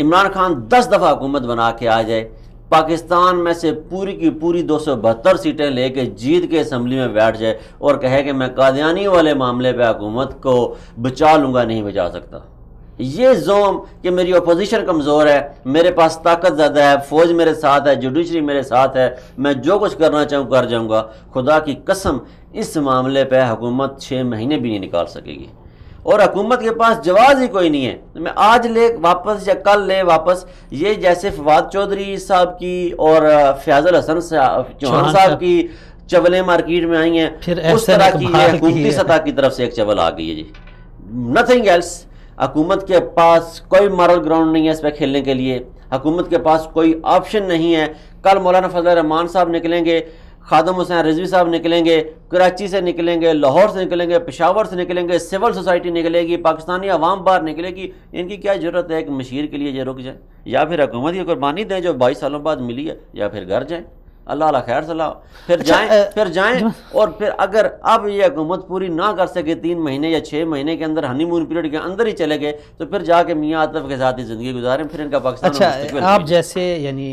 Speaker 2: عمران خان 10 دفعہ حکومت بنا کے آ جائے، پاکستان میں سے پوری کی پوری 272 سیٹیں لے کے جیت کے اسمبلی میں بیٹھ جائے اور کہے کہ میں قادیانی والے معاملے پہ حکومت کو بچا لوں گا، نہیں بچا سکتا. یہ زوم کہ میری اپوزیشن کمزور ہے، میرے پاس طاقت زیادہ ہے، فوج میرے ساتھ ہے، جوڈیشری میرے ساتھ ہے، میں جو کچھ کرنا چاہوں کر جاؤں گا، خدا کی قسم اس معاملے پہ حکومت 6 مہینے بھی نہیں نکال سکے گی. اور حکومت کے پاس جواز ہی کوئی نہیں ہے. میں آج لے واپس یا کل لے واپس، یہ جیسے فواد چودھری صاحب کی اور فیاض الحسن چوہان صاحب کی چولیں مارکیٹ میں آئی ہیں، اس طرح کی یہ حکومتی سطح کی طرف سے ایک چول آ گئی ہے جی. Nothing else. حکومت کے پاس کوئی مارل گراؤنڈ نہیں ہے اس پہ کھیلنے کے لیے، حکومت کے پاس کوئی آپشن نہیں ہے. کل مولانا فضل الرحمان صاحب نکلیں گے، خادم حسین رضوی صاحب نکلیں گے، کراچی سے نکلیں گے، لاہور سے نکلیں گے، پشاور سے نکلیں گے، سول سوسائٹی نکلے گی، پاکستانی عوام باہر نکلے گی. ان کی کیا ضرورت ہے کہ مشیر کے لیے یہ رک جائیں؟ یا پھر حکومت کی قربانی دیں جو 22 سالوں بعد ملی ہے، یا پھر گھر جائیں. اللہ اللہ خیر صلاح، پھر جائیں. اور پھر اگر اب یہ حکومت پوری نہ کر سکے 3 مہینے یا 6 مہینے کے اندر، ہنی مون پیریڈ کے اندر ہی چلے گئے، تو پھر جا کے میاں عاطف کے ساتھ ہی زندگی گزاریں، پھر ان کا پاکستان.
Speaker 1: اچھا، آپ جیسے یعنی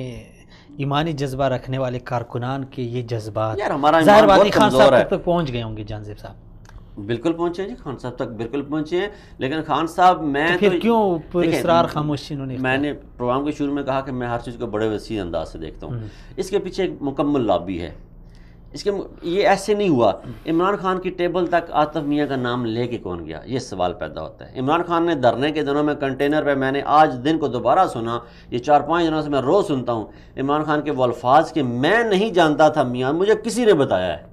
Speaker 1: ایمانی جذبہ رکھنے والے کارکنان کے یہ جذبات ظاہر بات خان صاحب تک پہنچ گئے ہوں گے. جہانزیب صاحب
Speaker 2: بالکل پہنچے جی، خان صاحب تک بالکل پہنچے ہیں، لیکن خان صاحب میں
Speaker 1: پھر کیوں پر اصرار خاموشی انہوں نے؟
Speaker 2: میں نے پروگرام کے شروع میں کہا کہ میں ہر چیز کو بڑے وسیع انداز سے دیکھتا ہوں. اس کے پیچھے ایک مکمل لابی ہے. اس کے یہ ایسے نہیں ہوا عمران خان کی ٹیبل تک عاطف میاں کا نام لے کے کون گیا، یہ سوال پیدا ہوتا ہے. عمران خان نے دھرنے کے دنوں میں کنٹینر پہ، میں نے آج دن کو دوبارہ سنا، یہ 4-5 دنوں سے میں روز سنتا ہوں عمران خان کے وہ الفاظ کہ میں نہیں جانتا تھا میاں، مجھے کسی نے بتایا ہے.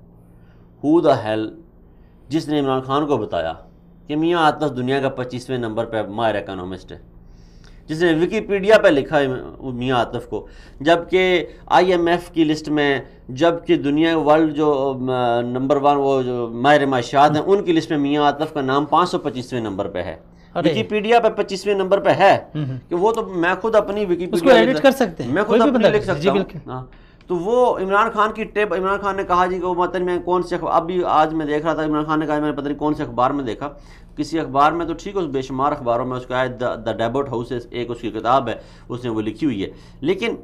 Speaker 2: ہو دا ہیل جس نے عمران خان کو بتایا کہ میاں عاطف دنیا کا 25ویں نمبر پہ ماہر اکانومسٹ ہے، جس نے ویکیپیڈیا پہ لکھا ہے میاں عاطف کو، جبکہ IMF کی لسٹ میں، جبکہ دنیا ورلڈ جو نمبر 1 وہ جو ماہر معاشیات ہیں ان کی لسٹ میں میاں عاطف کا نام 525ویں نمبر پہ ہے. ویکیپیڈیا پہ 25ویں نمبر پہ ہے کہ وہ تو میں خود اپنی
Speaker 1: ویکیپیڈیا ایڈٹ کر سکتے ہیں،
Speaker 2: میں خود اپنی لکھ سکتا ہوں. تو وہ عمران خان کی ٹیپ، عمران خان نے کہا جی کہ وہ مطلب میں کون سے ابھی آج میں دیکھ رہا تھا، عمران خان نے کہا میں نے پتہ نہیں کون سے اخبار میں دیکھا، کسی اخبار میں تو ٹھیک ہے، اس بے شمار اخباروں میں اس کا ہے دا ڈیبٹ ہاؤس، ایک اس کی کتاب ہے، اس نے وہ لکھی ہوئی ہے. لیکن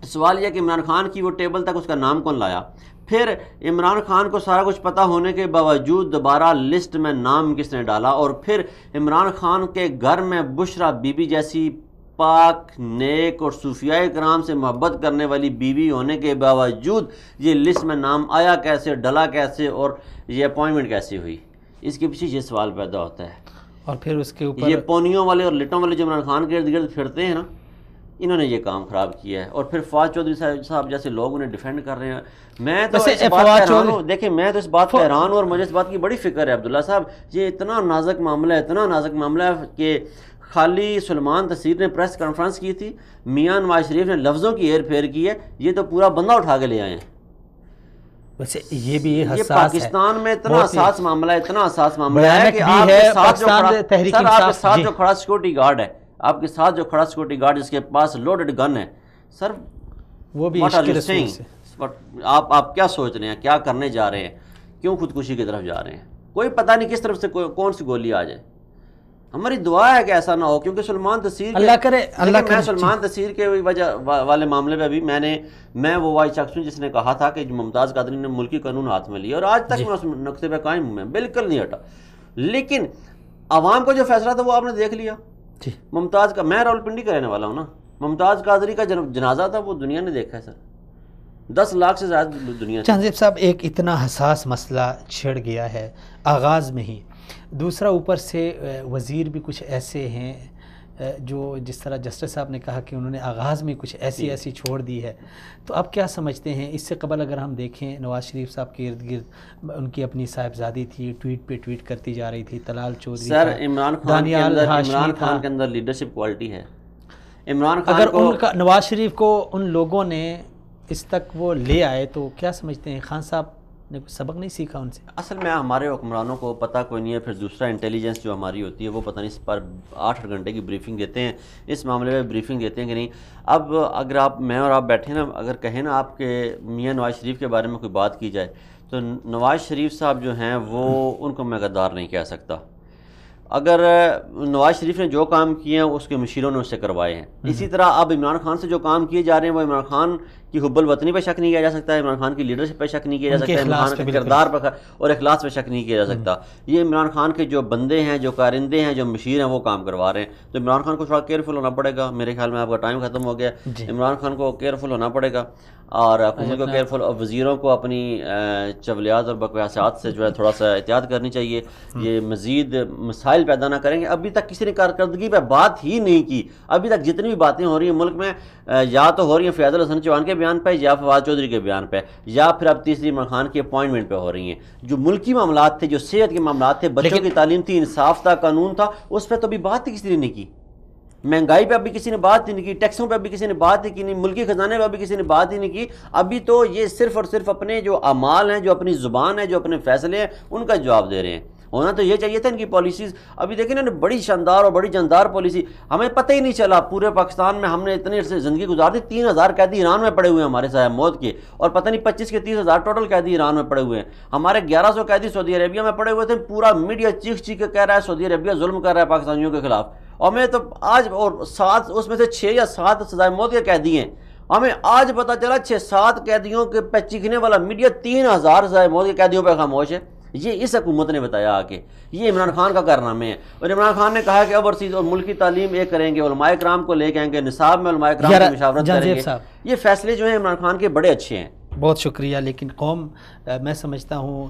Speaker 2: سوال یہ کہ عمران خان کی وہ ٹیبل تک اس کا نام کون لایا؟ پھر عمران خان کو سارا کچھ پتہ ہونے کے باوجود دوبارہ لسٹ میں نام کس نے ڈالا؟ اور پھر عمران خان کے گھر میں بشرا بی بی جیسی پاک، نیک اور صوفیاء کرام سے محبت کرنے والی بیوی ہونے کے باوجود یہ لسٹ میں نام آیا کیسے، ڈلا کیسے، اور یہ اپوائنٹمنٹ کیسے ہوئی؟ اس کے پیچھے یہ سوال پیدا ہوتا ہے.
Speaker 1: اور پھر اس کے اوپر
Speaker 2: یہ پونیوں والے اور لٹوں والے جو عمران خان کے ارد گرد پھرتے ہیں نا، انہوں نے یہ کام خراب کیا ہے. اور پھر فواد چودھری صاحب جیسے لوگ انہیں ڈیفینڈ کر رہے ہیں. میں تو اس بات پہ حیران ہوں، دیکھیں میں تو اس بات پہ حیران ہوں، اور مجھے اس بات کی بڑی فکر ہے عبداللہ صاحب. یہ اتنا نازک معاملہ ہے، اتنا نازک معاملہ ہے کہ خالی سلمان تصیر نے پریس کانفرنس کی تھی، میاں نواز شریف نے لفظوں کی ہیر پھیر کی ہے، یہ تو پورا بندہ اٹھا کے لے آئے ہیں.
Speaker 1: ویسے یہ بھی
Speaker 2: یہ پاکستان میں اتنا حساس معاملہ ہے، اتنا حساس معاملہ ہے کہ آپ کے ساتھ جو کھڑا سیکورٹی گارڈ ہے، آپ کے ساتھ جو کھڑا سیکورٹی گارڈ جس کے پاس لوڈڈ گن ہے، سر
Speaker 1: وہ بھی
Speaker 2: آپ کیا سوچ رہے ہیں، کیا کرنے جا رہے ہیں، کیوں خودکشی کی طرف جا رہے ہیں؟ کوئی پتہ نہیں کس طرف سے کون سی گولی آ جائے. ہماری دعا ہے کہ ایسا نہ ہو، کیونکہ سلمان تحصیل
Speaker 1: اللہ کرے
Speaker 2: میں سلمان تحصیل کے وجہ والے معاملے پہ ابھی میں وہ وائی شخص ہوں جس نے کہا تھا کہ ممتاز قادری نے ملکی قانون ہاتھ میں لیا، اور آج تک میں اس نقطے پہ قائم ہوں، میں بالکل نہیں ہٹا. لیکن عوام کو جو فیصلہ تھا وہ آپ نے دیکھ لیا. ممتاز کا، میں راولپنڈی کا رہنے والا ہوں نا، ممتاز قادری کا جنازہ تھا وہ دنیا نے دیکھا ہے سر، 10 لاکھ سے زیادہ دنیا.
Speaker 1: جہانزیب صاحب ایک اتنا حساس مسئلہ چھڑ گیا ہے آغاز میں ہی، دوسرا اوپر سے وزیر بھی کچھ ایسے ہیں جو جس طرح جسٹس صاحب نے کہا کہ انہوں نے آغاز میں کچھ ایسی چھوڑ دی ہے. تو آپ کیا سمجھتے ہیں اس سے قبل اگر ہم دیکھیں نواز شریف صاحب کے ارد گرد ان کی اپنی صاحبزادی تھی، ٹویٹ پہ ٹویٹ کرتی جا رہی تھی، طلال چودھری
Speaker 2: سر عمران خان کے اندر لیڈرشپ کوالٹی ہے. عمران خان
Speaker 1: اگر ان کا نواز شریف کو ان لوگوں نے اس تک وہ لے آئے تو کیا سمجھتے ہیں خان صاحب نے کچھ سبق نہیں سیکھا ان سے؟
Speaker 2: اصل میں ہمارے حکمرانوں کو پتہ کوئی نہیں ہے، پھر دوسرا انٹیلیجنس جو ہماری ہوتی ہے وہ پتہ نہیں اس پر 8 گھنٹے کی بریفنگ دیتے ہیں، اس معاملے میں بریفنگ دیتے ہیں کہ نہیں. اب اگر میں اور آپ بیٹھے نا، اگر کہیں نا آپ کے میاں نواز شریف کے بارے میں کوئی بات کی جائے تو نواز شریف صاحب جو ہیں وہ ان کو میں غدار نہیں کہہ سکتا. اگر نواز شریف نے جو کام کیے ہیں اس کے مشیروں نے اس سے کروائے ہیں. اسی طرح اب عمران خان سے جو کام کیے جا رہے ہیں وہ عمران خان کی حب الوطنی پہ شک نہیں کیا جا سکتا، عمران خان کی لیڈرشپ پہ شک نہیں کیا جا سکتا، عمران خان کے کردار پہ اور اخلاص پہ شک نہیں کیا جا سکتا. یہ عمران خان کے جو بندے ہیں، جو کارندے ہیں، جو مشیر ہیں وہ کام کروا رہے ہیں. تو عمران خان کو تھوڑا کیئرفل ہونا پڑے گا. میرے خیال میں آپ کا ٹائم ختم ہو گیا. عمران خان کو کیئرفل ہونا پڑے گا اور حکومت کو کیئرفل، اور وزیروں کو اپنی چولیات اور بکواسات سے جو ہے تھوڑا سا احتیاط کرنی چاہیے. یہ مزید مسائل پیدا نہ کریں گے. ابھی تک کسی نے کارکردگی پہ بات ہی نہیں کی. ابھی تک جتنی بھی باتیں ہو رہی ہیں ملک میں یا تو ہو رہی ہیں فیاض الحسن چوہان کے بیان پہ یا فواد چودھری کے بیان پہ، یا پھر اب تیسری عمران خان کی اپوائنٹمنٹ پہ ہو رہی ہیں. جو ملکی معاملات تھے، جو صحت کے معاملات تھے، بچوں کی تعلیم تھی، انصاف تھا، قانون تھا، اس پہ تو ابھی بات ہی کسی نے نہیں کی. مہنگائی پہ ابھی کسی نے بات ہی نہیں کی، ٹیکسوں پہ ابھی کسی نے بات ہی کی نہیں، ملکی خزانے پہ ابھی کسی نے بات ہی نہیں کی. ابھی تو یہ صرف اور صرف اپنے جو اعمال ہیں، جو اپنی زبان ہے، جو اپنے فیصلے ہیں، ان کا جواب دے رہے ہیں. ہونا تو یہ چاہیے تھا ان کی پالیسیز. ابھی دیکھیں نا، بڑی شاندار اور بڑی جاندار پالیسی، ہمیں پتہ ہی نہیں چلا. پورے پاکستان میں ہم نے اتنی عرصے زندگی گزار دی. 3000 قیدی ایران میں پڑے ہوئے ہیں ہمارے صاحب موت کے، اور پتہ نہیں 25 کے 30,000 ٹوٹل قیدی ایران میں پڑے ہوئے ہیں. ہمارے 1100 قیدی سعودی عربیہ میں پڑے ہوئے تھے. پورا میڈیا چیخ کے کہہ رہا ہے سعودی عربیہ ظلم کر رہا ہے پاکستانیوں کے خلاف. اور میں تو آج، اور 7 اس میں سے 6 یا 7 سزائے موت کے قیدی ہیں. ہمیں آج پتہ چلا 6-7 قیدیوں کے پہ چیخنے والا میڈیا 3000 سزائے موت کے قیدیوں پہ خاموش ہے. یہ اس حکومت نے بتایا آ کے. یہ عمران خان کا کارنامے ہے. اور عمران خان نے کہا کہ اوورسیز اور ملکی تعلیم ایک کریں گے، علماء کرام کو لے کے آئیں گے، نصاب میں علماء کرام کی مشاورت کریں گے. یہ فیصلے جو ہیں عمران خان کے بڑے اچھے ہیں.
Speaker 1: بہت شکریہ. لیکن قوم میں سمجھتا ہوں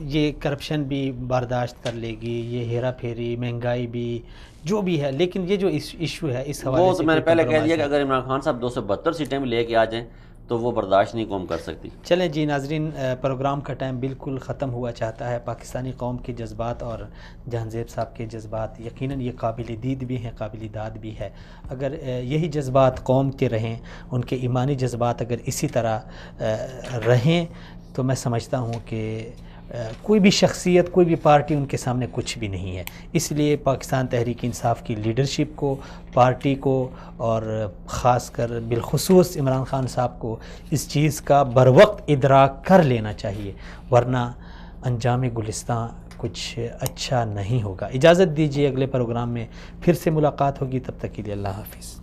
Speaker 1: یہ کرپشن بھی برداشت کر لے گی، یہ ہیرا پھیری، مہنگائی بھی، جو بھی ہے. لیکن یہ جو ایشو ہے اس حوالے سے،
Speaker 2: وہ تو میں نے پہلے کہہ دیا کہ اگر عمران خان صاحب 272 سیٹیں بھی لے کے آ جائیں تو وہ برداشت نہیں قوم کر سکتی.
Speaker 1: چلیں جی ناظرین، پروگرام کا ٹائم بالکل ختم ہوا چاہتا ہے. پاکستانی قوم کے جذبات اور جہانزیب صاحب کے جذبات یقیناً یہ قابل دید بھی ہیں، قابل داد بھی ہے. اگر یہی جذبات قوم کے رہیں، ان کے ایمانی جذبات اگر اسی طرح رہیں تو میں سمجھتا ہوں کہ کوئی بھی شخصیت، کوئی بھی پارٹی ان کے سامنے کچھ بھی نہیں ہے. اس لیے پاکستان تحریک انصاف کی لیڈرشپ کو، پارٹی کو، اور خاص کر بالخصوص عمران خان صاحب کو اس چیز کا بروقت ادراک کر لینا چاہیے، ورنہ انجام گلستان کچھ اچھا نہیں ہوگا. اجازت دیجیے، اگلے پروگرام میں پھر سے ملاقات ہوگی. تب تک کے لیے اللہ حافظ.